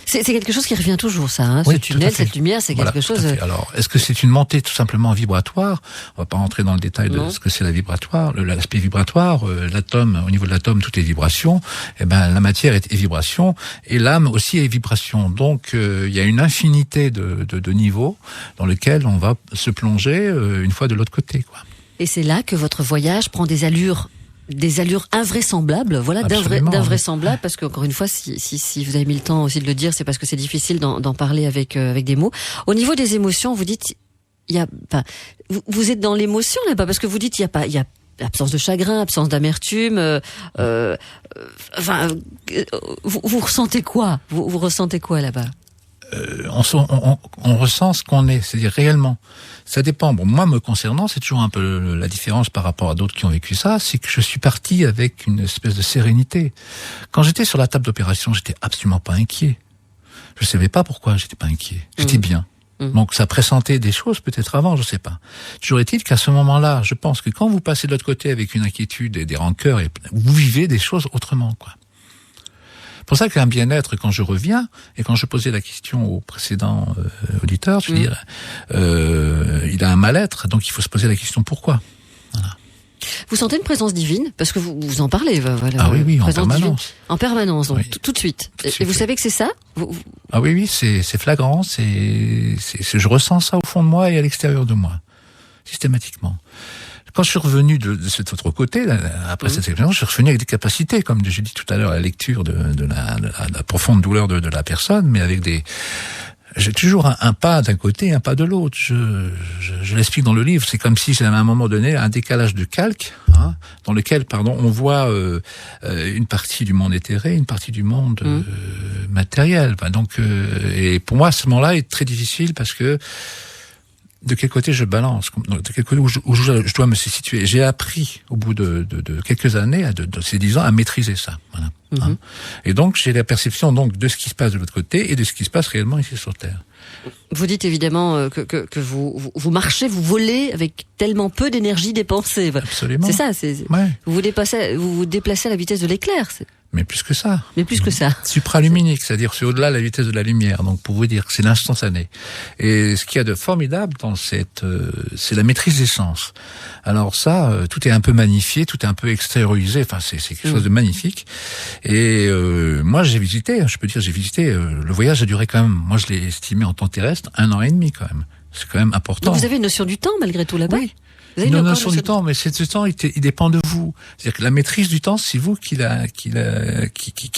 C'est quelque chose qui revient toujours, ça, hein, oui, ce tunnel, cette lumière, c'est quelque chose. Alors, est-ce que c'est une montée tout simplement vibratoire? On va pas rentrer dans le détail de ce que c'est la vibratoire, l'aspect vibratoire. L'atome, au niveau de l'atome, tout est vibration. Eh ben, la matière est vibration et l'âme aussi est vibration. Donc, il y a une infinité de niveaux dans lesquels on va se plonger une fois de l'autre côté, quoi. Et c'est là que votre voyage prend des allures invraisemblables, voilà, d'invraisemblables, parce qu'encore une fois, si vous avez mis le temps aussi de le dire, c'est parce que c'est difficile d'en parler avec des mots. Au niveau des émotions, vous dites, vous êtes dans l'émotion là-bas, parce que vous dites, il y a absence de chagrin, absence d'amertume, vous ressentez quoi? Vous ressentez quoi là-bas? On ressent ce qu'on est, c'est-à-dire réellement. Ça dépend. Bon, moi, me concernant, c'est toujours un peu la différence par rapport à d'autres qui ont vécu ça, c'est que je suis parti avec une espèce de sérénité. Quand j'étais sur la table d'opération, j'étais absolument pas inquiet. Je savais pas pourquoi j'étais pas inquiet. J'étais bien. Donc ça pressentait des choses peut-être avant, je sais pas. Toujours est-il qu'à ce moment-là, je pense que quand vous passez de l'autre côté avec une inquiétude et des rancœurs, vous vivez des choses autrement, quoi. C'est pour ça qu'un bien-être, quand je reviens, et quand je posais la question au précédent auditeur, je veux dire, il a un mal-être, donc il faut se poser la question pourquoi. Voilà. Vous sentez une présence divine? Parce que vous en parlez, voilà. Ah oui, en permanence. Divine. En permanence, donc, oui. tout de suite. Et vous savez que c'est ça? Ah oui, c'est flagrant, je ressens ça au fond de moi et à l'extérieur de moi, systématiquement. Quand je suis revenu de cet autre côté, après cette expérience, je suis revenu avec des capacités, comme j'ai dit tout à l'heure, à la lecture de la profonde douleur de la personne, mais avec j'ai toujours un pas d'un côté et un pas de l'autre. Je l'explique dans le livre, c'est comme si j'avais à un moment donné un décalage de calque, hein, dans lequel, on voit une partie du monde éthéré, une partie du monde matériel. Donc, et pour moi, ce moment-là est très difficile parce que de quel côté je balance, de quel côté où je dois me situer. J'ai appris au bout de quelques années, de ces 10 ans, à maîtriser ça. Voilà. Hein. Et donc j'ai la perception de ce qui se passe de l'autre côté et de ce qui se passe réellement ici sur Terre. Vous dites évidemment que vous marchez, vous volez avec tellement peu d'énergie dépensée. Absolument. C'est ça. Ouais. Vous vous déplacez à la vitesse de l'éclair. Mais plus que ça. Mais plus que ça. Supraluminique, c'est-à-dire c'est au-delà de la vitesse de la lumière. Donc pour vous dire que c'est l'instantané. Et ce qu'il y a de formidable dans c'est la maîtrise des sens. Alors ça, tout est un peu magnifié, tout est un peu extériorisé. Enfin, c'est quelque chose de magnifique. Et moi, j'ai visité. Le voyage a duré quand même. Moi, je l'ai estimé en temps terrestre 1 an et demi quand même. C'est quand même important. Donc vous avez une notion du temps malgré tout là-bas. Oui. Une notion du temps, mais ce temps, il dépend de vous. C'est-à-dire que la maîtrise du temps, c'est vous qui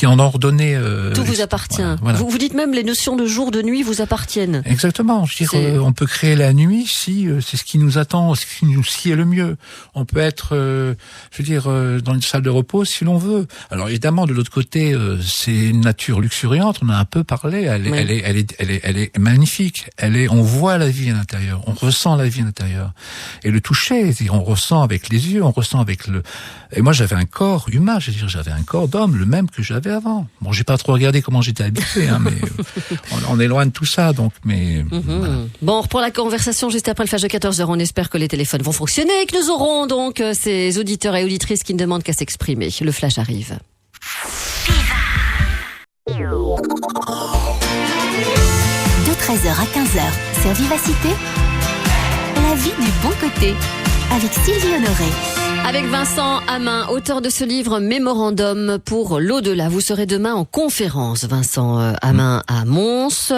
en ordonnez. Tout vous appartient. Voilà. Vous dites même les notions de jour, de nuit vous appartiennent. Exactement. Je veux dire, on peut créer la nuit si c'est ce qui nous attend, ce qui nous sied le mieux. On peut être, dans une salle de repos si l'on veut. Alors évidemment, de l'autre côté, c'est une nature luxuriante. On a un peu parlé. Elle est magnifique. On voit la vie à l'intérieur. On ressent la vie à l'intérieur. Et le toucher. On ressent avec les yeux, on ressent avec Et moi, j'avais un corps humain, j'avais un corps d'homme, le même que j'avais avant. Bon, j'ai pas trop regardé comment j'étais habité, mais on est loin de tout ça, donc, mais. Voilà. Bon, on reprend la conversation juste après le flash de 14h. On espère que les téléphones vont fonctionner et que nous aurons donc ces auditeurs et auditrices qui ne demandent qu'à s'exprimer. Le flash arrive. De 13h à 15h sur Vivacité, la vie du bon côté, avec Sylvie Honoré. Avec Vincent Hammin, auteur de ce livre Mémorandum pour l'au-delà. Vous serez demain en conférence, Vincent Hammin, à Mons,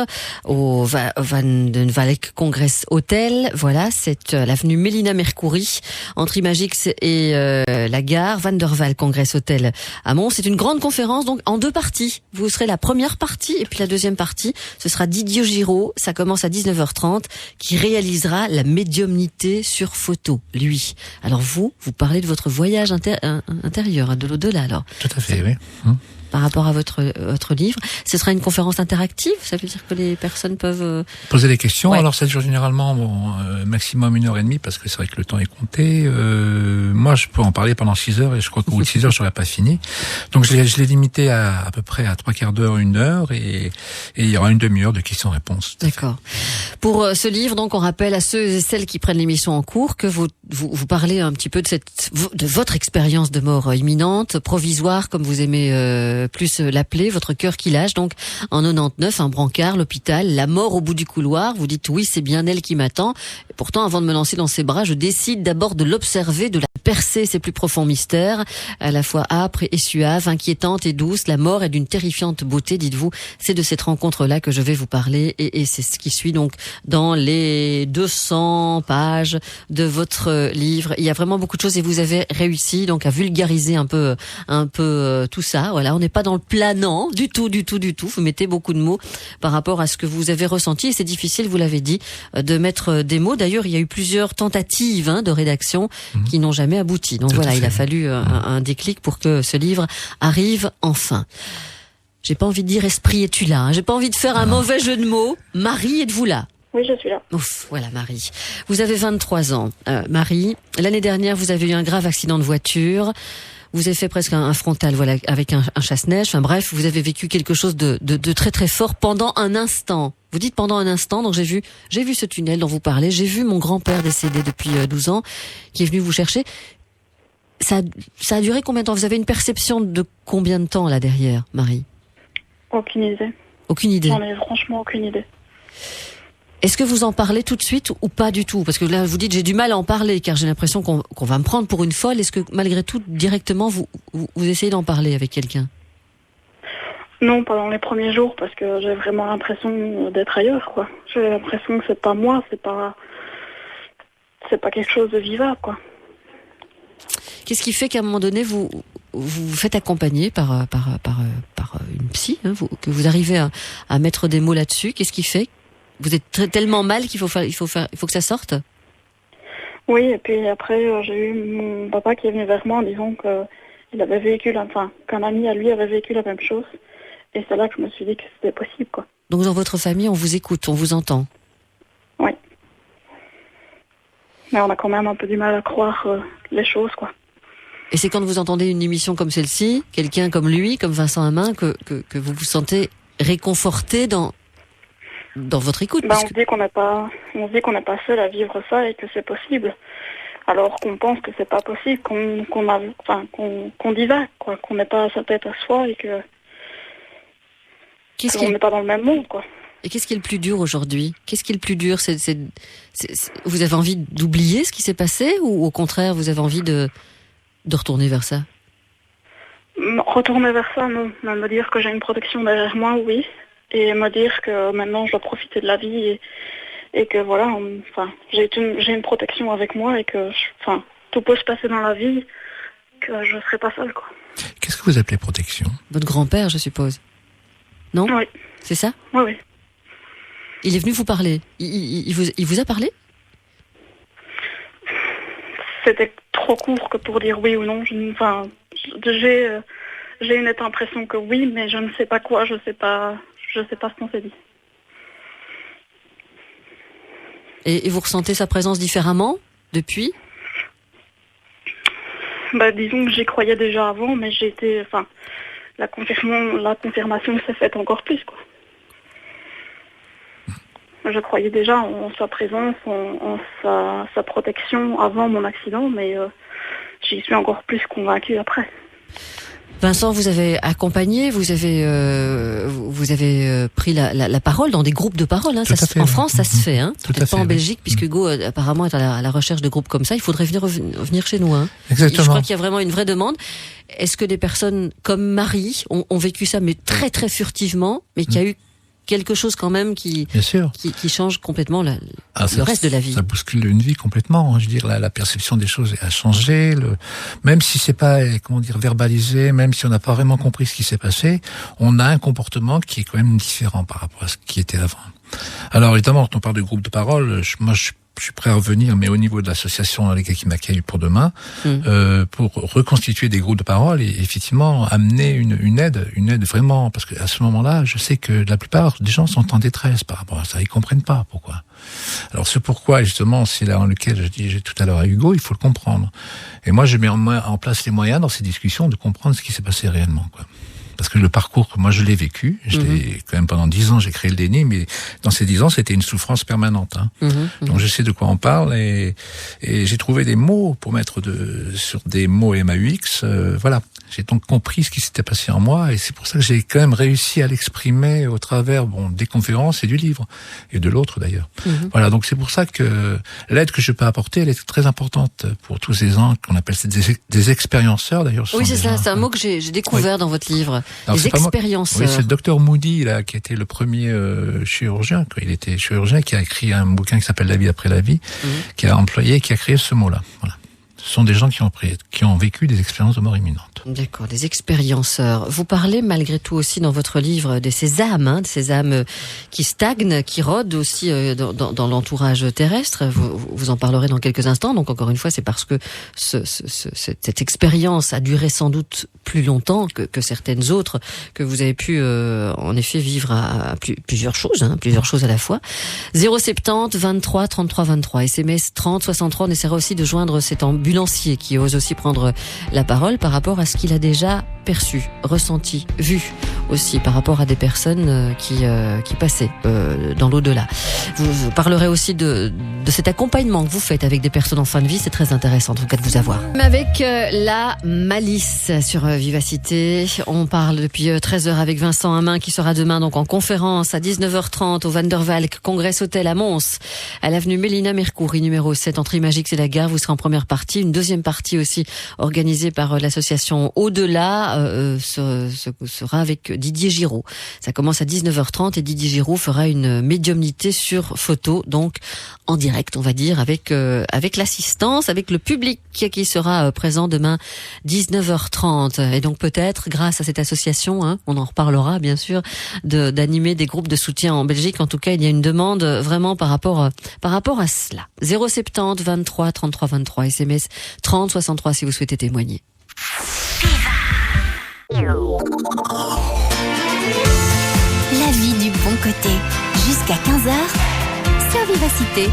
au Van den Valk Congress Hotel. Voilà, c'est l'avenue Mélina Mercouri, entre Imagix et la gare Van der Valk Congress Hotel à Mons. C'est une grande conférence, donc en 2 parties. Vous serez la première partie et puis la deuxième partie, ce sera Didier Giraud. Ça commence à 19h30, qui réalisera la médiumnité sur photo, lui. Alors vous parlez de votre voyage intérieur, de l'au-delà alors. Tout à fait, oui. Par rapport à votre livre. Ce sera une conférence interactive, ça veut dire que les personnes peuvent... Poser des questions, Ouais. alors ça dure généralement maximum 1h30, parce que c'est vrai que le temps est compté. Moi, je peux en parler pendant 6 heures, et je crois qu'au bout de 6 heures, je n'aurai pas fini. Donc je l'ai limité à peu près à 3/4 d'heure, 1 heure, et il y aura une demi-heure de questions-réponses. D'accord. Pour ce livre, donc, on rappelle à ceux et celles qui prennent l'émission en cours que vous parlez un petit peu de votre expérience de mort imminente, provisoire, comme vous aimez plus l'appeler, votre cœur qui lâche, donc en 99, un brancard, l'hôpital, la mort au bout du couloir. Vous dites oui, c'est bien elle qui m'attend. Et pourtant, avant de me lancer dans ses bras, je décide d'abord de l'observer, de la percer ses plus profonds mystères, à la fois âpre et suave, inquiétante et douce. La mort est d'une terrifiante beauté, dites-vous. C'est de cette rencontre-là que je vais vous parler, et c'est ce qui suit donc dans les 200 pages de votre livre. Il y a vraiment beaucoup de choses et vous avez réussi donc à vulgariser un peu tout ça. Voilà, on n'est pas dans le planant du tout. Vous mettez beaucoup de mots par rapport à ce que vous avez ressenti, et c'est difficile, vous l'avez dit, de mettre des mots. D'ailleurs, il y a eu plusieurs tentatives de rédaction qui n'ont jamais abouti. Donc voilà, il a fallu un déclic pour que ce livre arrive enfin. J'ai pas envie de dire esprit es-tu là, hein. J'ai pas envie de faire un mauvais jeu de mots. Marie, êtes-vous là? Oui, je suis là. Ouf, voilà Marie. Vous avez 23 ans. Marie, l'année dernière, vous avez eu un grave accident de voiture. Vous avez fait presque un frontal, voilà, avec un chasse-neige. Enfin bref, vous avez vécu quelque chose de très très fort pendant un instant. Vous dites pendant un instant, donc j'ai vu ce tunnel dont vous parlez. J'ai vu mon grand-père décédé depuis 12 ans, qui est venu vous chercher. Ça a duré combien de temps? Vous avez une perception de combien de temps là derrière, Marie? Aucune idée. Aucune idée. J'en ai franchement aucune idée. Est-ce que vous en parlez tout de suite ou pas du tout? Parce que là, vous dites j'ai du mal à en parler car j'ai l'impression qu'on va me prendre pour une folle. Est-ce que malgré tout, directement, vous essayez d'en parler avec quelqu'un? Non, pas dans les premiers jours, parce que j'ai vraiment l'impression d'être ailleurs, quoi. J'ai l'impression que c'est pas moi, c'est pas quelque chose de vivable, quoi. Qu'est-ce qui fait qu'à un moment donné, vous vous faites accompagner par une psy, hein, que vous arrivez à mettre des mots là-dessus? Qu'est-ce qui fait? Vous êtes tellement mal qu'il faut que ça sorte? Oui, et puis après, j'ai eu mon papa qui est venu vers moi en disant qu'il avait vécu, qu'un ami à lui avait vécu la même chose. Et c'est là que je me suis dit que c'était possible, quoi. Donc dans votre famille, on vous écoute, on vous entend? Oui. Mais on a quand même un peu du mal à croire les choses, quoi. Et c'est quand vous entendez une émission comme celle-ci, quelqu'un comme lui, comme Vincent Hammin, que vous vous sentez réconforté dans votre écoute? On se dit qu'on n'est pas seul à vivre ça et que c'est possible. Alors qu'on pense que c'est pas possible, qu'on divague, quoi, qu'on n'est pas à sa tête à soi et qu'on n'est pas dans le même monde, quoi. Et qu'est-ce qui est le plus dur aujourd'hui? Qu'est-ce qui est le plus dur? Vous avez envie d'oublier ce qui s'est passé, ou au contraire vous avez envie de retourner vers ça? Retourner vers ça, non. Mais me dire que j'ai une protection derrière moi, oui. Et me dire que maintenant je dois profiter de la vie et que voilà, j'ai une protection avec moi et que tout peut se passer dans la vie, que je ne serai pas seule, quoi. Qu'est-ce que vous appelez protection? Votre grand-père, je suppose. Non? Oui. C'est ça? Oui. Il est venu vous parler. Il vous a parlé? C'était trop court que pour dire oui ou non. J'ai une nette impression que oui, mais je ne sais pas quoi, je sais pas ce qu'on s'est dit. Et vous ressentez sa présence différemment depuis? Disons que j'y croyais déjà avant, mais la confirmation s'est faite encore plus, quoi. Je croyais déjà en sa présence, en sa protection avant mon accident, mais j'y suis encore plus convaincue après. Vincent, vous avez accompagné, vous avez pris la parole dans des groupes de parole. Hein. En France, ça se fait. Hein. Peut-être pas en Belgique, puisque Hugo apparemment est à la recherche de groupes comme ça. Il faudrait venir chez nous. Hein. Exactement. Je crois qu'il y a vraiment une vraie demande. Est-ce que des personnes comme Marie ont vécu ça, mais très très furtivement, mais qu'il y a eu quelque chose quand même qui change complètement le reste de la vie. Ça bouscule une vie complètement. Je veux dire, la perception des choses a changé. Même si c'est pas, verbalisé, même si on n'a pas vraiment compris ce qui s'est passé, on a un comportement qui est quand même différent par rapport à ce qui était avant. Alors évidemment, quand on parle de groupe de parole, je suis prêt à revenir, mais au niveau de l'association les gars qui m'accueillent pour demain, pour reconstituer des groupes de parole et effectivement amener une aide vraiment, parce que à ce moment-là, je sais que la plupart des gens sont en détresse par rapport à ça, ils comprennent pas pourquoi. Alors ce pourquoi, justement, c'est là en lequel je disais tout à l'heure à Hugo, il faut le comprendre. Et moi, je mets en place les moyens dans ces discussions de comprendre ce qui s'est passé réellement, quoi. Parce que le parcours, moi, je l'ai vécu. Quand même pendant 10 ans, j'ai créé le déni, mais dans ces 10 ans, c'était une souffrance permanente. Hein. Donc, je sais de quoi on parle et j'ai trouvé des mots pour mettre sur des mots MAUX. Voilà. J'ai donc compris ce qui s'était passé en moi et c'est pour ça que j'ai quand même réussi à l'exprimer au travers, des conférences et du livre. Et de l'autre, d'ailleurs. Voilà. Donc, c'est pour ça que l'aide que je peux apporter, elle est très importante pour tous ces gens qu'on appelle des expérienceurs, d'ailleurs. Oui, c'est ça. C'est un mot que j'ai découvert dans votre livre. Alors, les expérienceurs. Oui, c'est le docteur Moody, là, qui était le premier chirurgien, quand il était chirurgien, qui a écrit un bouquin qui s'appelle La vie après la vie, qui a créé ce mot-là. Voilà. Ce sont des gens qui ont vécu des expériences de mort imminente. D'accord, des expérienceurs. Vous parlez malgré tout aussi dans votre livre de ces âmes, qui stagnent, qui rôdent aussi dans l'entourage terrestre. Vous en parlerez dans quelques instants. Donc encore une fois, c'est parce que cette expérience a duré sans doute plus longtemps que certaines autres, que vous avez pu en effet vivre à plusieurs choses à la fois. 070 23 33 23, SMS 30 63. On essaiera aussi de joindre cet ambulancier qui ose aussi prendre la parole par rapport à ce qu'il a déjà perçu, ressenti, vu aussi par rapport à des personnes qui passaient dans l'au-delà. Vous parlerez aussi de cet accompagnement que vous faites avec des personnes en fin de vie, c'est très intéressant en tout cas de vous avoir. Avec la malice sur Vivacité, on parle depuis 13h avec Vincent Hammin qui sera demain donc en conférence à 19h30 au Van der Valk Congress Hotel à Mons, à l'avenue Mélina Mercouri numéro 7, entrée Magique c'est la gare. Vous serez en première partie, une deuxième partie aussi organisée par l'association Au-delà sera avec Didier Giraud. Ça commence à 19h30 et Didier Giraud fera une médiumnité sur photo, donc en direct, on va dire, avec l'assistance, avec le public qui sera présent demain 19h30. Et donc peut-être, grâce à cette association, on en reparlera bien sûr, d'animer des groupes de soutien en Belgique. En tout cas, il y a une demande vraiment par rapport à cela. 070 23 33 23, SMS 30 63 si vous souhaitez témoigner. La vie du bon côté, jusqu'à 15h sur Vivacité.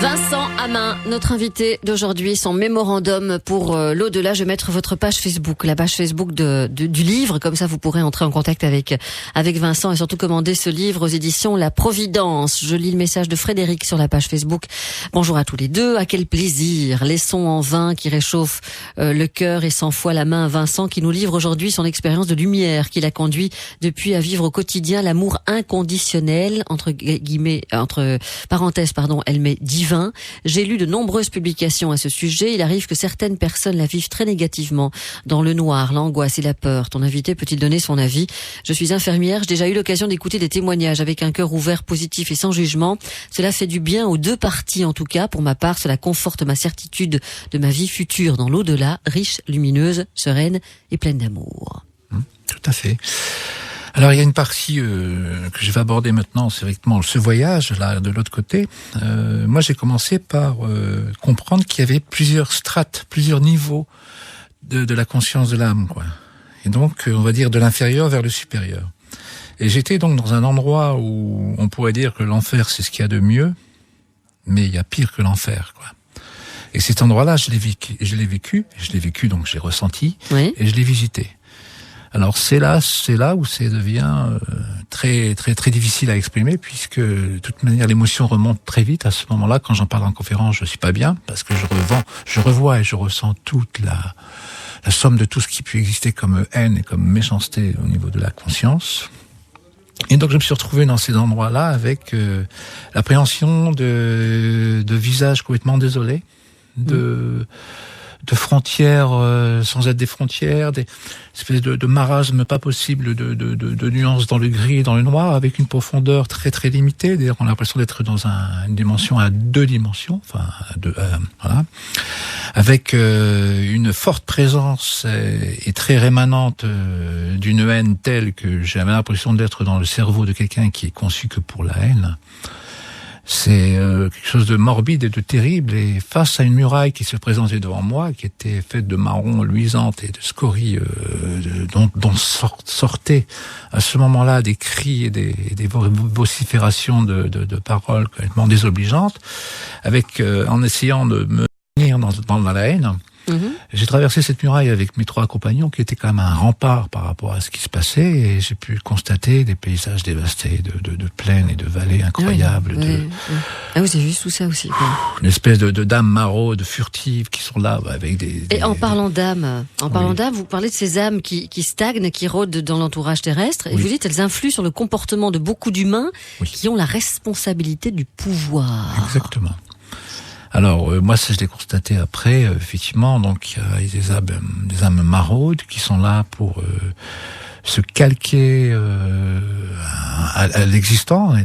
Vincent Hammin, notre invité d'aujourd'hui, son mémorandum pour l'au-delà. Je vais mettre votre page Facebook, la page Facebook du livre, comme ça vous pourrez entrer en contact avec Vincent et surtout commander ce livre aux éditions La Providence. Je lis le message de Frédéric sur la page Facebook. Bonjour à tous les deux, à quel plaisir, les sons en vin qui réchauffent le cœur et 100 fois la main à Vincent qui nous livre aujourd'hui son expérience de lumière qui l'a conduit depuis à vivre au quotidien l'amour inconditionnel, entre parenthèses, elle met divin. J'ai lu de nombreuses publications à ce sujet. Il arrive que certaines personnes la vivent très négativement, dans le noir, l'angoisse et la peur. Ton invité peut-il donner son avis? Je suis infirmière, j'ai déjà eu l'occasion d'écouter des témoignages avec un cœur ouvert, positif et sans jugement. Cela fait du bien aux deux parties en tout cas. Pour ma part, cela conforte ma certitude de ma vie future dans l'au-delà, riche, lumineuse, sereine et pleine d'amour. Tout à fait. Alors il y a une partie que je vais aborder maintenant, c'est effectivement ce voyage là de l'autre côté. Moi j'ai commencé par comprendre qu'il y avait plusieurs strates, plusieurs niveaux de la conscience de l'âme, quoi. Et donc on va dire de l'inférieur vers le supérieur. Et j'étais donc dans un endroit où on pourrait dire que l'enfer c'est ce qu'il y a de mieux, mais il y a pire que l'enfer, quoi. Et cet endroit-là, je l'ai vécu, donc j'ai ressenti, oui. Et je l'ai visité. Alors c'est là où ça devient très très très difficile à exprimer, puisque de toute manière l'émotion remonte très vite à ce moment-là. Quand j'en parle en conférence, je suis pas bien parce que je revois et je ressens toute la somme de tout ce qui peut exister comme haine et comme méchanceté au niveau de la conscience. Et donc je me suis retrouvé dans ces endroits-là avec l'appréhension de visages complètement désolés, de frontières sans être des frontières, des espèces de marasme pas possible, de nuances dans le gris et dans le noir, avec une profondeur très très limitée. D'ailleurs, on a l'impression d'être dans une dimension à 2 dimensions, enfin voilà, avec une forte présence et très rémanente d'une haine telle que j'avais l'impression d'être dans le cerveau de quelqu'un qui est conçu que pour la haine. C'est quelque chose de morbide et de terrible, et face à une muraille qui se présentait devant moi, qui était faite de marron luisante et de scories dont sortaient à ce moment-là des cris et des vociférations de paroles complètement désobligeantes, en essayant de me tenir dans la haine. J'ai traversé cette muraille avec mes 3 compagnons, qui étaient quand même un rempart par rapport à ce qui se passait, et j'ai pu constater des paysages dévastés de plaines et de vallées incroyables. Ah, vous avez vu tout ça aussi, quoi. Une espèce de dames maraudes, furtives, qui sont là avec des... Et en parlant d'âmes, vous parlez de ces âmes qui stagnent, qui rôdent dans l'entourage terrestre, et vous dites elles influent sur le comportement de beaucoup d'humains qui ont la responsabilité du pouvoir. Exactement. Alors moi ça je l'ai constaté après, effectivement, donc il y a des âmes maraudes qui sont là pour se calquer à l'existant,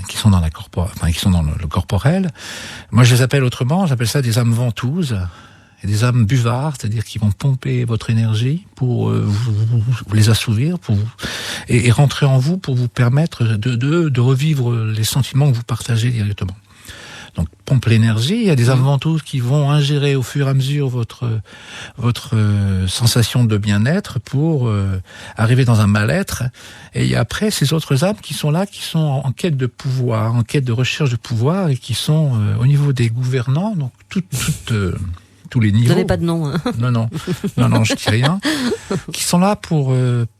qui sont dans qui sont dans le corporel. Moi je les appelle autrement, j'appelle ça des âmes ventouses et des âmes buvards, c'est-à-dire qui vont pomper votre énergie pour vous les assouvir, et rentrer en vous pour vous permettre de revivre les sentiments que vous partagez directement. Donc pompe l'énergie, il y a des âmes ventouses qui vont ingérer au fur et à mesure votre sensation de bien-être pour arriver dans un mal-être. Et il y a après ces autres âmes qui sont là, qui sont en quête de pouvoir, en quête de recherche de pouvoir, et qui sont au niveau des gouvernants, donc tous les niveaux. Vous n'avez pas de nom, hein. Non, je dis rien. Qui sont là pour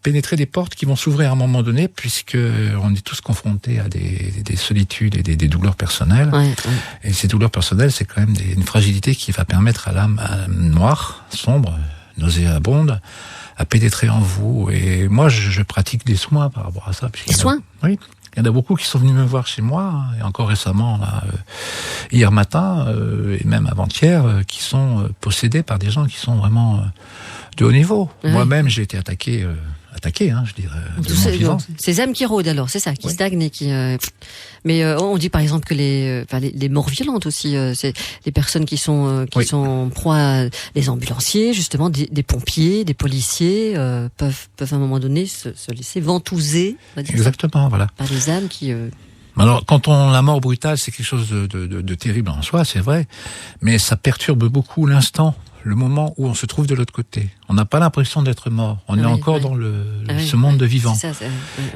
pénétrer des portes qui vont s'ouvrir à un moment donné, puisque on est tous confrontés à des solitudes et des douleurs personnelles. Et ces douleurs personnelles, c'est quand même une fragilité qui va permettre à l'âme noire, sombre, nauséabonde, à pénétrer en vous. Et moi, je pratique des soins par rapport à ça. Des soins ? Oui. Il y en a beaucoup qui sont venus me voir chez moi, et encore récemment, là, hier matin, et même avant-hier, qui sont possédés par des gens qui sont vraiment de haut niveau. Moi-même, j'ai été attaqué, je dirais. Ces âmes qui rôdent alors, c'est ça, qui stagnent et qui... Mais on dit par exemple que les morts violentes aussi, c'est les personnes qui sont proie, des ambulanciers, justement, des pompiers, des policiers, peuvent à un moment donné se laisser ventouser. On va dire. Exactement, voilà. Par des âmes qui... Alors, la mort brutale, c'est quelque chose de terrible en soi, c'est vrai, mais ça perturbe beaucoup l'instant, le moment où on se trouve de l'autre côté. On n'a pas l'impression d'être mort. On est encore dans ce monde de vivant.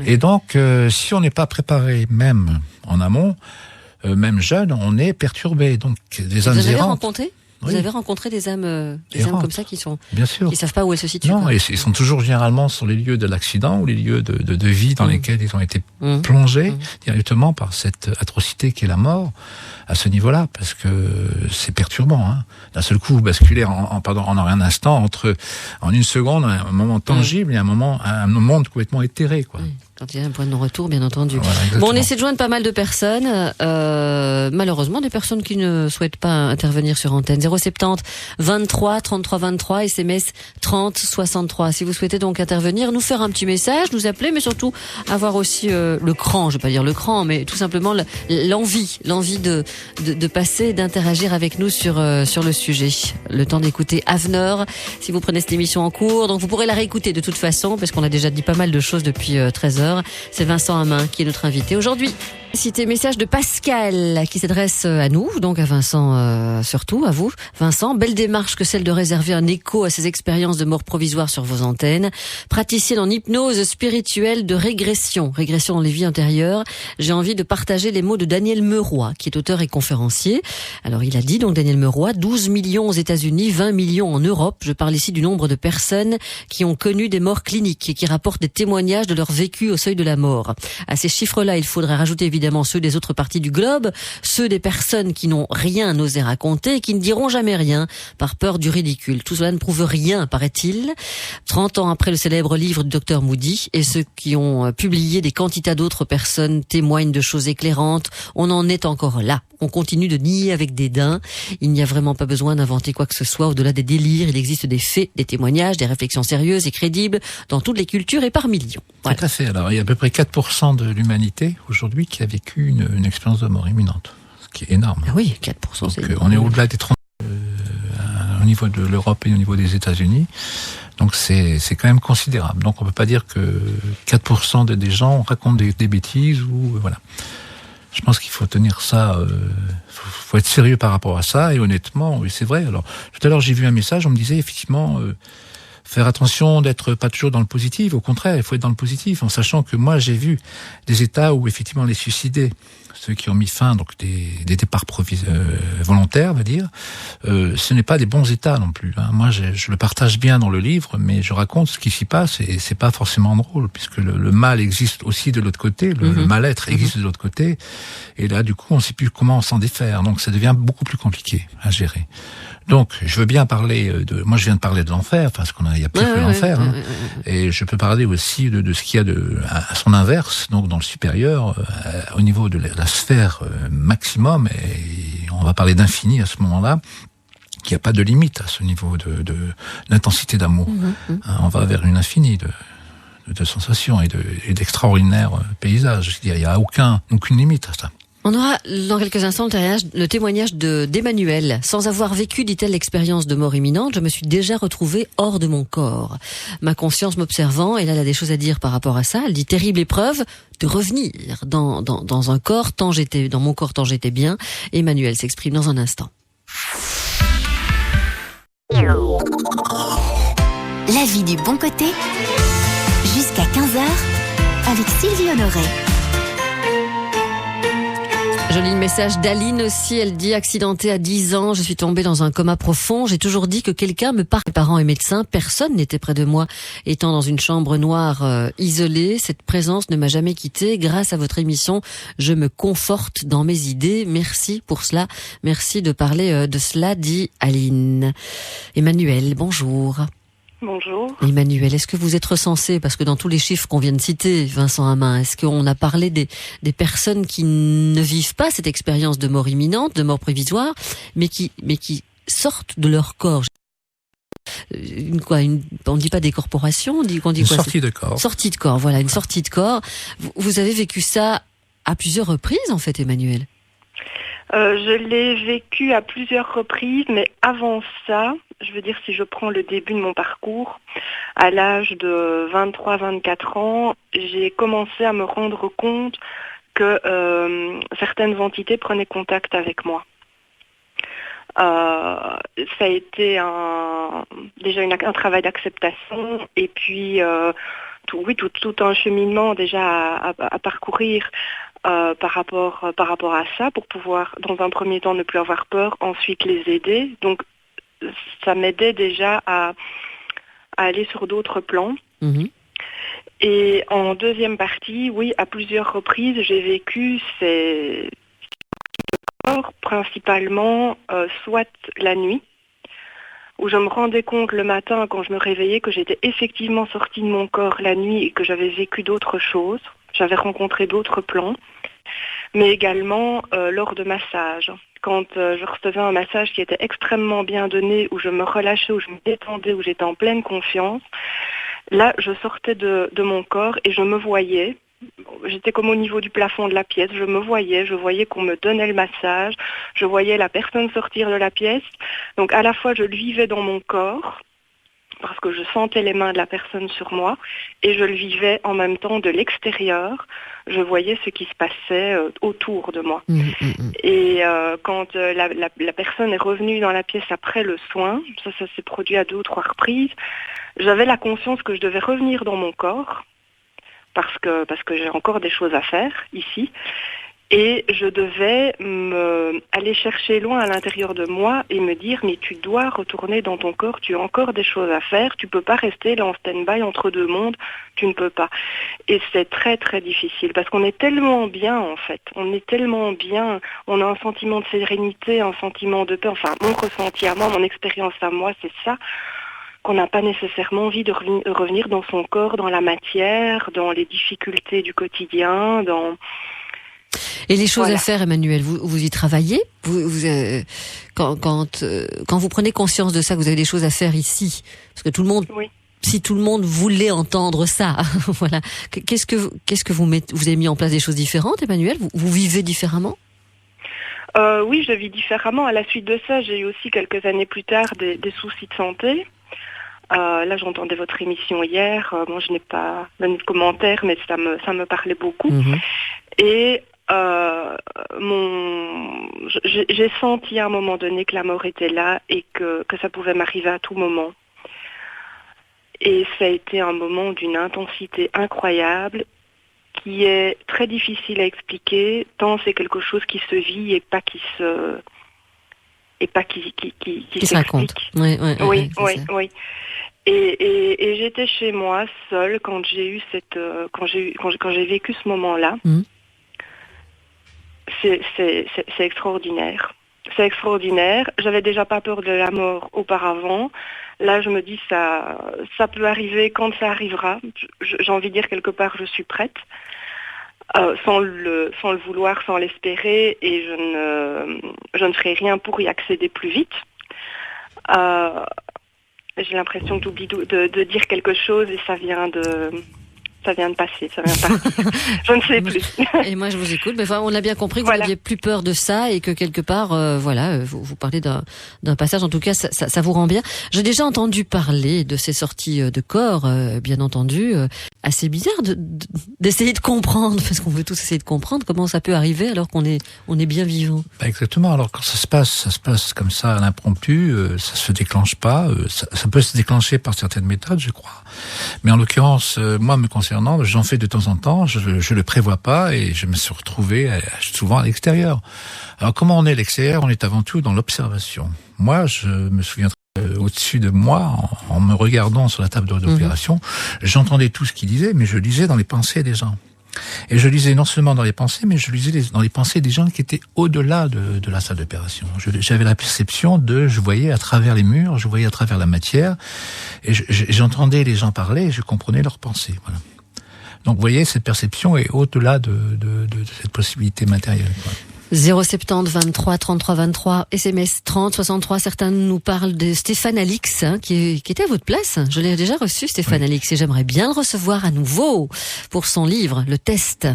Et donc, si on n'est pas préparé, même en amont, même jeune, on est perturbé. Donc, des âmes errantes. Vous avez rencontré ? Vous avez rencontré des âmes comme ça qui sont, bien sûr, qui savent pas où elles se situent. Non, et ils sont toujours généralement sur les lieux de l'accident ou les lieux de vie dans lesquels ils ont été plongés directement par cette atrocité qu'est la mort à ce niveau-là, parce que c'est perturbant. Hein. D'un seul coup, vous basculez en un instant en une seconde, un moment tangible et un monde complètement éthéré, quoi. Quand il y a un point de non-retour, bien entendu. Voilà, bon, on essaie de joindre pas mal de personnes. Malheureusement, des personnes qui ne souhaitent pas intervenir sur antenne. 070 23 33 23, SMS 30 63. Si vous souhaitez donc intervenir, nous faire un petit message, nous appeler, mais surtout avoir aussi le cran, je vais pas dire le cran, mais tout simplement l'envie de passer, d'interagir avec nous sur le sujet. Le temps d'écouter Aveneur, si vous prenez cette émission en cours. Donc vous pourrez la réécouter de toute façon, parce qu'on a déjà dit pas mal de choses depuis 13h. 15h. C'est Vincent Hammin qui est notre invité aujourd'hui. Cité message de Pascal qui s'adresse à nous, donc à Vincent surtout, à vous. Vincent, belle démarche que celle de réserver un écho à ces expériences de mort provisoire sur vos antennes. Praticienne en hypnose spirituelle de régression dans les vies antérieures. J'ai envie de partager les mots de Daniel Meroy, qui est auteur et conférencier. Alors il a dit, donc Daniel Meroy, 12 millions aux États-Unis, 20 millions en Europe. Je parle ici du nombre de personnes qui ont connu des morts cliniques et qui rapportent des témoignages de leur vécu au seuil de la mort. À ces chiffres-là, il faudrait rajouter évidemment ceux des autres parties du globe, ceux des personnes qui n'ont rien osé raconter et qui ne diront jamais rien par peur du ridicule. Tout cela ne prouve rien, paraît-il. 30 ans après le célèbre livre du docteur Moody, et ceux qui ont publié des quantités d'autres personnes témoignent de choses éclairantes. On en est encore là. On continue de nier avec dédain. Il n'y a vraiment pas besoin d'inventer quoi que ce soit au-delà des délires. Il existe des faits, des témoignages, des réflexions sérieuses et crédibles dans toutes les cultures et par millions. Voilà. Tout à fait. Alors, il y a à peu près 4% de l'humanité aujourd'hui qui a vécu une expérience de mort imminente, ce qui est énorme. Ah oui, 4%. Donc, c'est on est au-delà des 30 au niveau de l'Europe et au niveau des États-Unis. Donc c'est quand même considérable. Donc on peut pas dire que 4% des gens racontent des bêtises ou voilà. Je pense qu'il faut tenir ça, faut être sérieux par rapport à ça, et honnêtement, oui, c'est vrai. Alors, tout à l'heure, j'ai vu un message, on me disait, effectivement, faire attention d'être pas toujours dans le positif, au contraire, il faut être dans le positif, en sachant que moi, j'ai vu des états où, effectivement, les suicidés, ceux qui ont mis fin, donc des départs volontaires, on va dire, ce n'est pas des bons états non plus. Hein. Moi, je le partage bien dans le livre, mais je raconte ce qui s'y passe et c'est pas forcément drôle, puisque le mal existe aussi de l'autre côté, le mal-être existe de l'autre côté, et là, du coup, on ne sait plus comment s'en défaire, donc ça devient beaucoup plus compliqué à gérer. Donc, je veux bien parler moi je viens de parler de l'enfer, parce qu'il y a pire que l'enfer, hein. Et je peux parler aussi de ce qu'il y a à son inverse, donc dans le supérieur, au niveau de la sphère maximum, et on va parler d'infini à ce moment-là, qu'il n'y a pas de limite à ce niveau de l'intensité d'amour. Hein, on va vers une infinie de sensations et d'extraordinaires paysages. Je veux dire, il n'y a aucune limite à ça. On aura dans quelques instants le témoignage d'Emmanuel. Sans avoir vécu, dit-elle, l'expérience de mort imminente, je me suis déjà retrouvée hors de mon corps. Ma conscience m'observant, et là elle a des choses à dire par rapport à ça, elle dit terrible épreuve de revenir dans un corps dans mon corps tant j'étais bien. Emmanuel s'exprime dans un instant. La vie du bon côté, jusqu'à 15h, avec Sylvie Honoré. Je lis le message d'Aline aussi, elle dit « Accidentée à 10 ans, je suis tombée dans un coma profond. J'ai toujours dit que quelqu'un me parle. Mes parents et médecins, personne n'était près de moi. Étant dans une chambre noire isolée, cette présence ne m'a jamais quittée. Grâce à votre émission, je me conforte dans mes idées. Merci pour cela. Merci de parler de cela, dit Aline. » Emmanuel, bonjour. Bonjour. Emmanuel, est-ce que vous êtes recensé, parce que dans tous les chiffres qu'on vient de citer, Vincent Hammin, est-ce qu'on a parlé des personnes qui ne vivent pas cette expérience de mort imminente, de mort provisoire, mais qui sortent de leur corps? On ne dit pas décorporation, on dit quoi? Sortie de corps. Sortie de corps, voilà, une sortie de corps. Vous avez vécu ça à plusieurs reprises, en fait, Emmanuel? Je l'ai vécu à plusieurs reprises, mais avant ça, je veux dire, si je prends le début de mon parcours, à l'âge de 23-24 ans, j'ai commencé à me rendre compte que certaines entités prenaient contact avec moi. Ça a été déjà un travail d'acceptation, et puis tout un cheminement déjà à parcourir par rapport à ça, pour pouvoir dans un premier temps ne plus avoir peur, ensuite les aider. Donc ça m'aidait déjà à aller sur d'autres plans. Et en deuxième partie, oui, à plusieurs reprises, j'ai vécu ces corps, principalement soit la nuit, où je me rendais compte le matin quand je me réveillais que j'étais effectivement sortie de mon corps la nuit et que j'avais vécu d'autres choses, j'avais rencontré d'autres plans, mais également lors de massages. Quand je recevais un massage qui était extrêmement bien donné, où je me relâchais, où je me détendais, où j'étais en pleine confiance, là je sortais de mon corps et je me voyais. J'étais comme au niveau du plafond de la pièce, je voyais qu'on me donnait le massage, je voyais la personne sortir de la pièce. Donc à la fois je le vivais dans mon corps, parce que je sentais les mains de la personne sur moi et je le vivais en même temps de l'extérieur. Je voyais ce qui se passait autour de moi. Et quand la personne est revenue dans la pièce après le soin, ça s'est produit à 2 ou 3 reprises, j'avais la conscience que je devais revenir dans mon corps parce que j'ai encore des choses à faire ici. Et je devais aller chercher loin à l'intérieur de moi et me dire mais tu dois retourner dans ton corps, tu as encore des choses à faire, tu peux pas rester là en stand-by entre 2 mondes, tu ne peux pas. Et c'est très très difficile parce qu'on est tellement bien en fait, on est tellement bien, on a un sentiment de sérénité, un sentiment de paix, enfin mon ressenti à moi, mon expérience à moi c'est ça, qu'on n'a pas nécessairement envie de revenir dans son corps, dans la matière, dans les difficultés du quotidien, dans... Et les choses à faire, Emmanuelle, vous y travaillez. Quand vous prenez conscience de ça, que vous avez des choses à faire ici, parce que tout le monde, si tout le monde voulait entendre ça, voilà. Qu'est-ce que vous avez mis en place des choses différentes, Emmanuelle? Vous vivez différemment? Oui, je vis différemment. À la suite de ça, j'ai eu aussi quelques années plus tard des soucis de santé. Là, j'entendais votre émission hier. Moi, je n'ai pas donné de commentaires, mais ça me parlait beaucoup. Et j'ai senti à un moment donné que la mort était là et que ça pouvait m'arriver à tout moment. Et ça a été un moment d'une intensité incroyable qui est très difficile à expliquer, tant c'est quelque chose qui se vit et pas qui se raconte. Oui. Et j'étais chez moi seule quand j'ai vécu ce moment-là. C'est extraordinaire. C'est extraordinaire. J'avais déjà pas peur de la mort auparavant. Là, je me dis ça peut arriver quand ça arrivera. J'ai envie de dire quelque part, je suis prête, sans le vouloir, sans l'espérer, et je ne ferai rien pour y accéder plus vite. J'ai l'impression que j'oublie de dire quelque chose et ça vient de passer, ça vient de partir. Je ne sais plus. Et moi, je vous écoute. Mais enfin, on a bien compris que vous n'aviez plus peur de ça et que quelque part, vous parlez d'un passage. En tout cas, ça vous rend bien. J'ai déjà entendu parler de ces sorties de corps, bien entendu. Assez bizarre d'essayer de comprendre, parce qu'on veut tous essayer de comprendre comment ça peut arriver alors qu'on est bien vivant. Exactement. Alors quand ça se passe comme ça à l'impromptu, ça se déclenche pas. Ça peut se déclencher par certaines méthodes, je crois. Mais en l'occurrence, moi me concernant, j'en fais de temps en temps. Je le prévois pas et je me suis retrouvé souvent à l'extérieur. Alors comment on est à l'extérieur? On est avant tout dans l'observation. Moi, je me souviens au-dessus de moi, en me regardant sur la table d'opération, j'entendais tout ce qu'il disait, mais je lisais dans les pensées des gens. Et je lisais non seulement dans les pensées, mais je lisais dans les pensées des gens qui étaient au-delà de la salle d'opération. J'avais la perception je voyais à travers les murs, je voyais à travers la matière, et j'entendais les gens parler et je comprenais leurs pensées. Voilà. Donc vous voyez, cette perception est au-delà de cette possibilité matérielle, quoi. 070 23 33 23, SMS 30 63. Certains nous parlent de Stéphane Alix, qui était à votre place. Je l'ai déjà reçu, Stéphane Alix, et j'aimerais bien le recevoir à nouveau pour son livre, Le Test.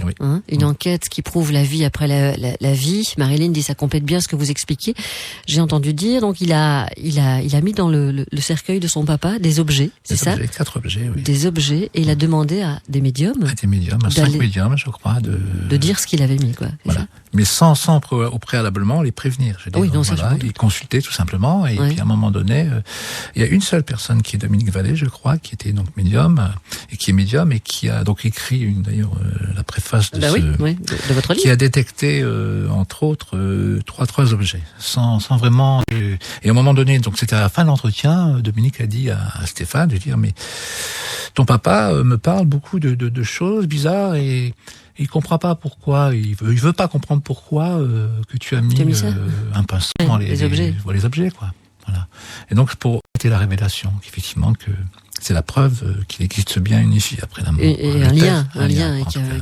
Une enquête qui prouve la vie après la vie. Marilyn dit ça complète bien ce que vous expliquez. J'ai entendu dire, donc il a mis dans le cercueil de son papa des objets, c'est ça? 4 objets, oui. Des objets, et il a demandé à des médiums. À 5 médiums, je crois, de dire ce qu'il avait mis, quoi. Voilà. Mais sans au préalablement les prévenir. Ils consultaient tout simplement, et puis à un moment donné, il y a une seule personne qui est Dominique Vallée, je crois, qui était donc médium, et qui est médium, et qui a donc écrit la préface de de votre livre, qui a détecté entre autres trois objets, sans vraiment. Et à un moment donné, donc c'était à la fin de l'entretien, Dominique a dit à Stéphane de dire mais ton papa me parle beaucoup de choses bizarres et il comprend pas pourquoi, il veut pas comprendre pourquoi que tu as mis un pinceau dans les objets, quoi. Voilà. Et donc pour c'était la révélation, effectivement, que c'est la preuve qu'il existe bien une issue après la mort. Et un lien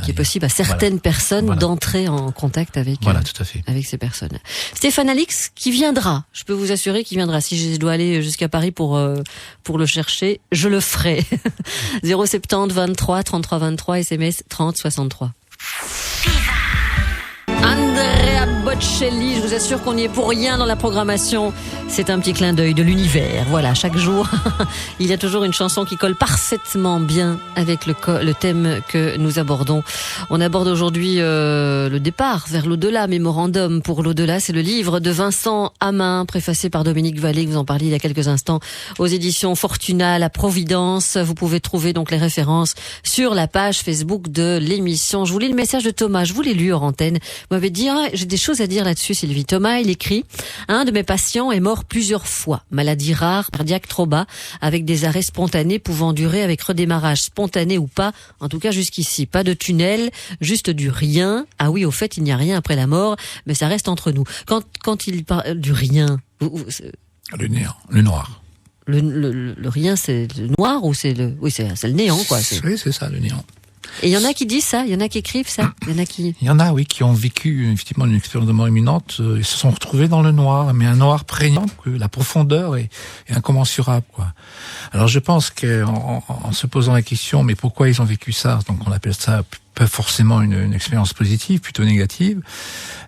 qui est possible à certaines personnes d'entrer en contact avec tout à fait. Avec ces personnes. Stéphane Alix qui viendra, je peux vous assurer qu'il viendra. Si je dois aller jusqu'à Paris pour le chercher, je le ferai. 070 23 33 23, SMS 30 63. Andrea Bocelli. Je vous assure qu'on n'y est pour rien dans la programmation. C'est un petit clin d'œil de l'univers. Voilà, chaque jour, il y a toujours une chanson qui colle parfaitement bien avec le thème que nous abordons. On aborde aujourd'hui le départ vers l'au-delà, Mémorandum pour l'au-delà. C'est le livre de Vincent Hammin, préfacé par Dominique Vallée, que vous en parliez il y a quelques instants, aux éditions Fortuna, La Providence. Vous pouvez trouver donc les références sur la page Facebook de l'émission. Je vous lis le message de Thomas, je vous l'ai lu hors antenne. Vous m'avez dit, j'ai des choses à dire là-dessus, Sylvie. Thomas, il écrit, un de mes patients est mort plusieurs fois. Maladie rare, cardiaque trop bas, avec des arrêts spontanés pouvant durer avec redémarrage spontané ou pas, en tout cas jusqu'ici. Pas de tunnel, juste du rien. Ah oui, au fait, il n'y a rien après la mort, mais ça reste entre nous. Quand il parle du rien... Le néant, le noir. Le rien, c'est le noir ou c'est le... Oui, c'est le néant, quoi. Oui, c'est ça, le néant. Et il y en a qui disent ça, il y en a qui écrivent ça, il y en a oui, qui ont vécu effectivement une expérience de mort imminente, ils se sont retrouvés dans le noir, mais un noir prégnant, que la profondeur est incommensurable, quoi. Alors je pense qu'en se posant la question, mais pourquoi ils ont vécu ça, donc on appelle ça pas forcément une expérience positive, plutôt négative,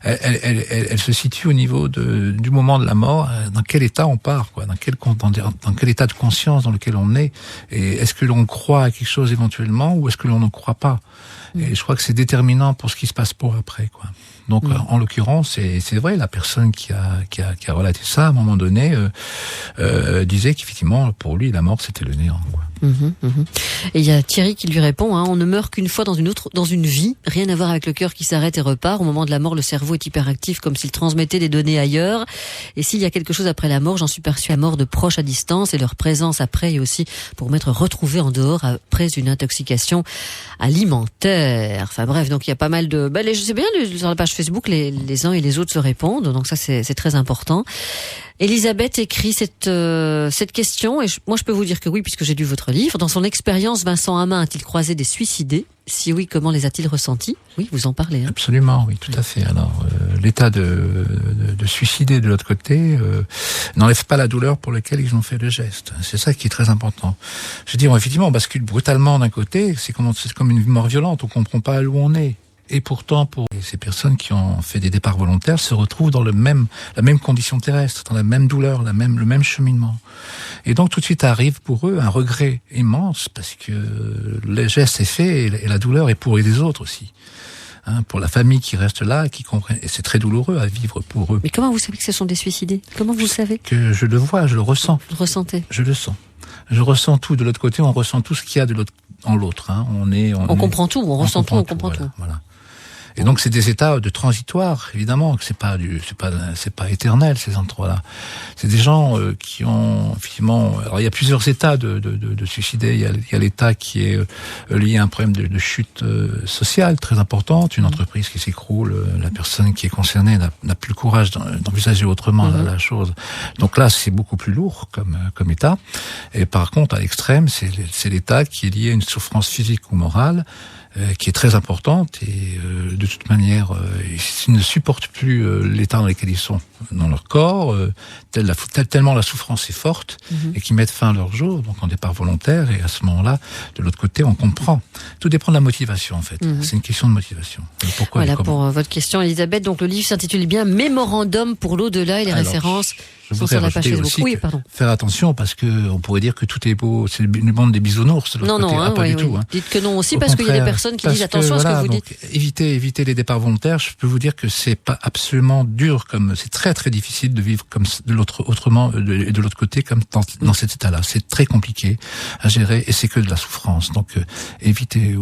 elle se situe au niveau du moment de la mort, dans quel état on part, quoi, dans quel état de conscience dans lequel on est, et est-ce que l'on croit à quelque chose éventuellement, ou est-ce que l'on ne croit pas. Et je crois que c'est déterminant pour ce qui se passe pour après, quoi. Donc, en l'occurrence, c'est vrai, la personne qui a relaté ça, à un moment donné, disait qu'effectivement, pour lui, la mort, c'était le néant, quoi. Et il y a Thierry qui lui répond, on ne meurt qu'une fois dans une vie, rien à voir avec le cœur qui s'arrête et repart. Au moment de la mort, le cerveau est hyperactif, comme s'il transmettait des données ailleurs. Et s'il y a quelque chose après la mort, j'en suis perçu à mort de proches à distance, et leur présence après, et aussi pour m'être retrouvé en dehors après une intoxication alimentaire. Enfin bref, donc il y a pas mal de... je sais bien, sur la page Facebook, les uns et les autres se répondent, donc ça c'est très important. Elisabeth écrit cette question, et moi je peux vous dire que oui, puisque j'ai lu votre livre. Dans son expérience, Vincent Hammin a-t-il croisé des suicidés? Si oui, comment les a-t-il ressentis? Oui, vous en parlez. Absolument, oui, tout à fait. Alors, l'état de suicider de l'autre côté n'enlève pas la douleur pour laquelle ils ont fait le geste. C'est ça qui est très important. Je veux dire, effectivement, on bascule brutalement d'un côté, c'est comme une mort violente, on comprend pas où on est. Et pourtant, pour ces personnes qui ont fait des départs volontaires, se retrouvent dans la même condition terrestre, dans la même douleur, le même cheminement. Et donc, tout de suite arrive pour eux un regret immense, parce que le geste est fait et la douleur est pour les autres aussi. Pour la famille qui reste là, qui comprend, et c'est très douloureux à vivre pour eux. Mais comment vous savez que ce sont des suicidés? Comment vous le savez? Que je le vois, je le ressens. Vous le ressentez? Je le sens. Je ressens tout. De l'autre côté, on ressent tout ce qu'il y a en l'autre. On comprend tout, on ressent tout, on comprend tout. Voilà. Et donc c'est des états de transitoire, évidemment, que c'est pas éternel, ces endroits-là. C'est des gens qui ont effectivement, alors il y a plusieurs états de suicider. Il y a l'état qui est lié à un problème de chute sociale très importante, une entreprise qui s'écroule, la personne qui est concernée n'a plus le courage d'envisager autrement la chose. Donc là, c'est beaucoup plus lourd comme état. Et par contre, à l'extrême, c'est l'état qui est lié à une souffrance physique ou morale, qui est très importante, et de toute manière, ils ne supportent plus l'état dans lequel ils sont dans leur corps, tellement la souffrance est forte, et qu'ils mettent fin à leur jour, donc en départ volontaire, et à ce moment-là, de l'autre côté, on comprend. Tout dépend de la motivation, en fait. C'est une question de motivation. Pourquoi voilà pour votre question, Elisabeth. Donc le livre s'intitule bien Mémorandum pour l'au-delà, et les références sont sur la page Facebook. Oui, pardon. Faire attention, parce que on pourrait dire que tout est beau, c'est le monde des bisounours. De l'autre côté. Pas du tout. Dites que non aussi, parce qu'il y a des personnes qui disent attention à ce que vous dites. Éviter les départs volontaires. Je peux vous dire que c'est pas absolument dur, c'est très très difficile de vivre comme de l'autre côté, comme dans cet état-là. C'est très compliqué à gérer, et c'est que de la souffrance. Donc évitez.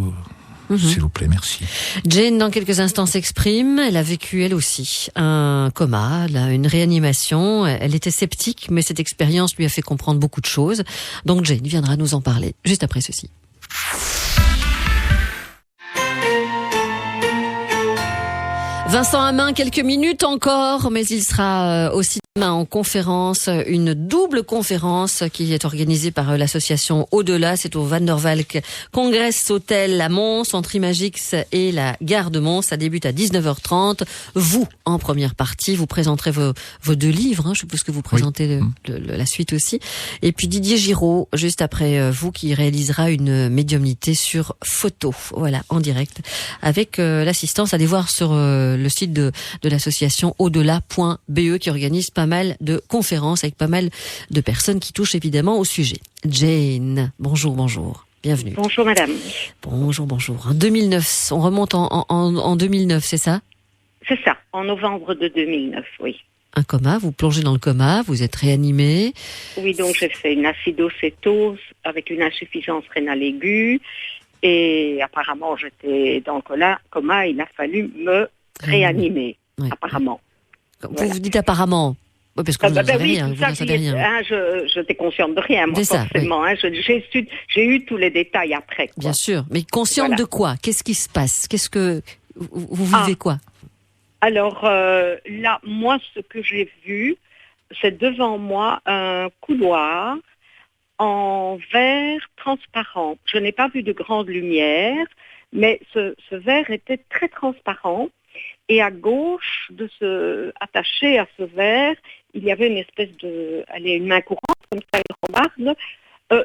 S'il vous plaît, merci. Jane, dans quelques instants, s'exprime. Elle a vécu, elle aussi, un coma, une réanimation. Elle était sceptique, mais cette expérience lui a fait comprendre beaucoup de choses. Donc Jane viendra nous en parler juste après ceci. Vincent Hammin, quelques minutes encore, mais il sera aussi En conférence, une double conférence qui est organisée par l'association Au-delà. C'est au Van der Valk Congress Hotel à Mons, entre Imagix et la gare de Mons. Ça débute à 19h30. Vous, en première partie, vous présenterez vos 2 livres. Je suppose que vous présentez la suite aussi. Et puis Didier Giraud, juste après vous, qui réalisera une médiumnité sur photo. Voilà, en direct, avec l'assistance. Allez voir sur le site de l'association au-delà.be qui organise pas mal de conférences avec pas mal de personnes qui touchent évidemment au sujet. Jane, bonjour. Bienvenue. Bonjour madame. Bonjour. En 2009, on remonte en 2009, c'est ça? C'est ça, en novembre de 2009, oui. Un coma, vous plongez dans le coma, vous êtes réanimé. Oui, donc j'ai fait une acidocétose avec une insuffisance rénale aiguë et apparemment j'étais dans le coma, il a fallu me réanimer, apparemment. Vous dites apparemment. Oui, parce que vous n'en savez rien. Je n'étais consciente de rien, moi, forcément. J'ai eu tous les détails après. Quoi. Bien sûr, mais consciente de quoi? Qu'est-ce qui se passe? Qu'est-ce que vous vivez quoi? Alors là, moi, ce que j'ai vu, c'est devant moi un couloir en verre transparent. Je n'ai pas vu de grande lumière, mais ce verre était très transparent. Et à gauche, attaché à ce verre, il y avait une espèce une main courante, comme ça, une rambarde,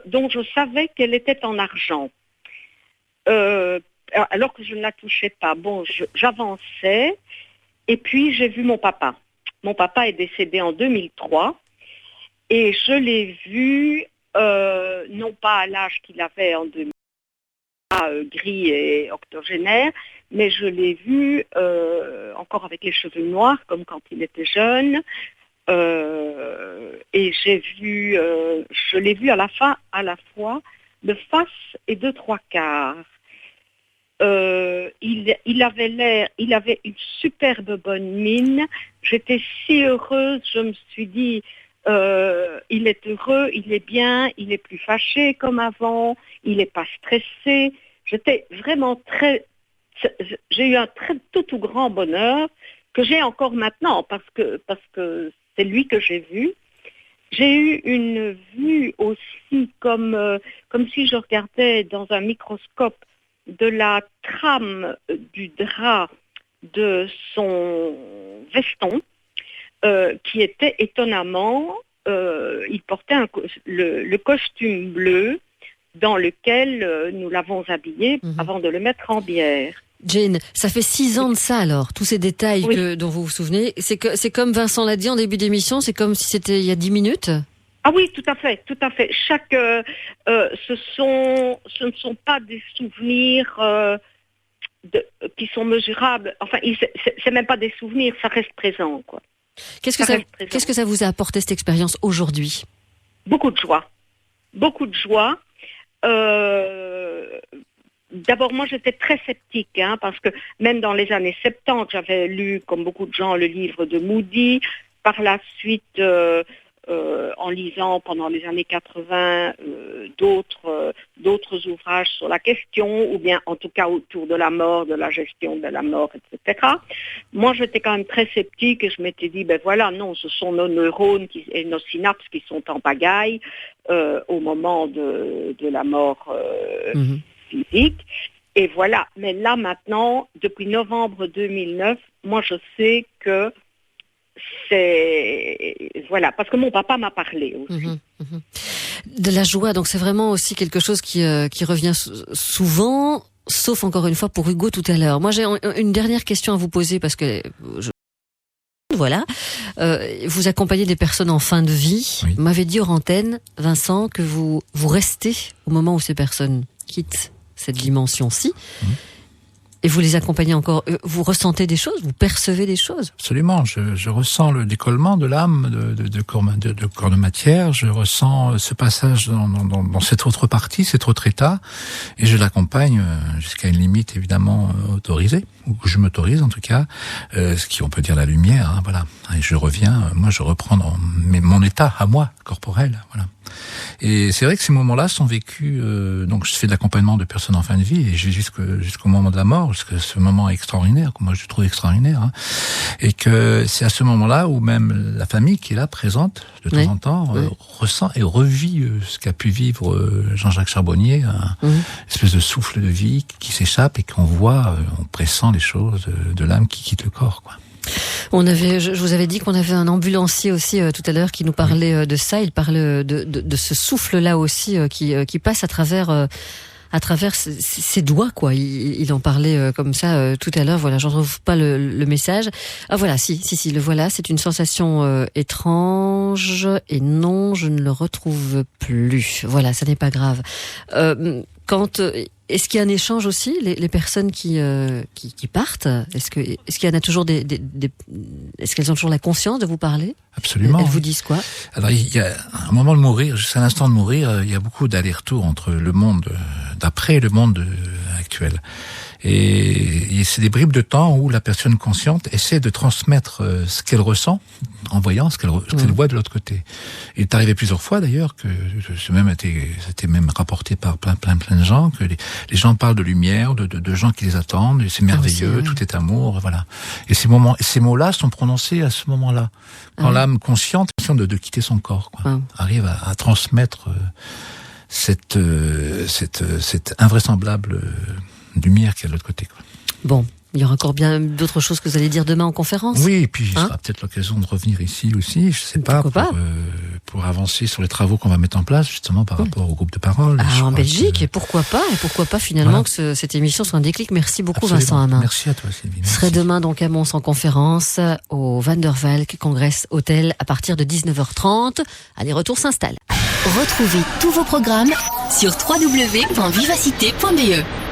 dont je savais qu'elle était en argent. Alors que je ne la touchais pas. Bon, j'avançais, et puis j'ai vu mon papa. Mon papa est décédé en 2003, et je l'ai vu, non pas à l'âge qu'il avait en 2003, gris et octogénaire, mais je l'ai vu encore avec les cheveux noirs, comme quand il était jeune. Et je l'ai vu à la fois de face et de 3/4. Il avait une superbe bonne mine. J'étais si heureuse, je me suis dit, il est heureux, il est bien, il est plus fâché comme avant, il n'est pas stressé. J'étais vraiment j'ai eu un tout grand bonheur que j'ai encore maintenant parce que c'est lui que j'ai vu. J'ai eu une vue aussi comme si je regardais dans un microscope de la trame du drap de son veston qui était étonnamment, il portait le costume bleu dans lequel nous l'avons habillé avant de le mettre en bière. Jane, ça fait 6 ans de ça alors, tous ces détails dont vous vous souvenez. C'est comme Vincent l'a dit en début d'émission, c'est comme si c'était il y a 10 minutes. Ah oui, tout à fait. Ce ne sont pas des souvenirs qui sont mesurables. Enfin, c'est même pas des souvenirs, ça reste présent, quoi. Qu'est-ce que ça vous a apporté cette expérience aujourd'hui? Beaucoup de joie. D'abord, moi, j'étais très sceptique, parce que même dans les années 70, j'avais lu, comme beaucoup de gens, le livre de Moody. Par la suite, en lisant pendant les années 80 d'autres ouvrages sur la question, ou bien en tout cas autour de la mort, de la gestion de la mort, etc. Moi, j'étais quand même très sceptique et je m'étais dit, non, ce sont nos neurones et nos synapses qui sont en pagaille au moment de la mort physique. Et voilà. Mais là, maintenant, depuis novembre 2009, moi, je sais que parce que mon papa m'a parlé aussi. De la joie, donc c'est vraiment aussi quelque chose qui revient souvent, sauf encore une fois pour Hugo tout à l'heure. Moi j'ai une dernière question à vous poser parce que vous accompagnez des personnes en fin de vie. Oui. Vous m'avez dit hors antenne, Vincent, que vous restez au moment où ces personnes quittent cette dimension-ci. Et vous les accompagnez encore, vous ressentez des choses, vous percevez des choses? Absolument, je ressens le décollement de l'âme, de corps de matière, je ressens ce passage dans cette autre partie, cet autre état, et je l'accompagne jusqu'à une limite évidemment autorisée, ou je m'autorise en tout cas, ce qui on peut dire la lumière, voilà. Et je reviens, moi je reprends mon état à moi, corporel, voilà. Et c'est vrai que ces moments-là sont vécus, donc je fais de l'accompagnement de personnes en fin de vie, et je vais jusqu'au moment de la mort, jusqu'à ce moment extraordinaire, que moi je trouve extraordinaire, Et que c'est à ce moment-là où même la famille qui est là, présente, de temps en temps, ressent et revit ce qu'a pu vivre Jean-Jacques Charbonnier, une espèce de souffle de vie qui s'échappe et qu'on voit, on pressent les choses de l'âme qui quitte le corps, quoi. Je vous avais dit qu'on avait un ambulancier aussi tout à l'heure qui nous parlait de ça. Il parle de ce souffle-là aussi qui passe à travers ses doigts, quoi. Il en parlait comme ça tout à l'heure. Voilà, j'en trouve pas le message. Ah voilà, si, le voilà. C'est une sensation étrange et non, je ne le retrouve plus. Voilà, ça n'est pas grave. Est-ce qu'il y a un échange aussi, les personnes qui partent? Est-ce qu'il y en a toujours est-ce qu'elles ont toujours la conscience de vous parler? Absolument. Elles vous disent quoi? Alors, il y a un moment de mourir, juste à l'instant de mourir, il y a beaucoup d'allers-retours entre le monde d'après et le monde actuel. Et c'est des bribes de temps où la personne consciente essaie de transmettre ce qu'elle ressent en voyant ce qu'elle voit de l'autre côté. Il est arrivé plusieurs fois d'ailleurs que c'était même rapporté par plein de gens, que les gens parlent de lumière, de gens qui les attendent, et c'est merveilleux, tout est amour, voilà. Et ces mots-là sont prononcés à ce moment-là, quand l'âme consciente de quitter son corps, quoi, arrive à transmettre cette invraisemblable lumière qu'il y a de l'autre côté, quoi. Bon, il y aura encore bien d'autres choses que vous allez dire demain en conférence. Oui, et puis il sera peut-être l'occasion de revenir ici aussi, je sais pas, pour avancer sur les travaux qu'on va mettre en place, justement par rapport au groupe de parole. En Belgique, et pourquoi pas finalement que cette émission soit un déclic. Merci beaucoup. Absolument. Vincent Hammin. Merci à toi Sylvie. Je serai demain donc à Mons en conférence au Van der Valk Congress Hotel à partir de 19h30. Allez, retour s'installe. Retrouvez tous vos programmes sur www.vivacité.be.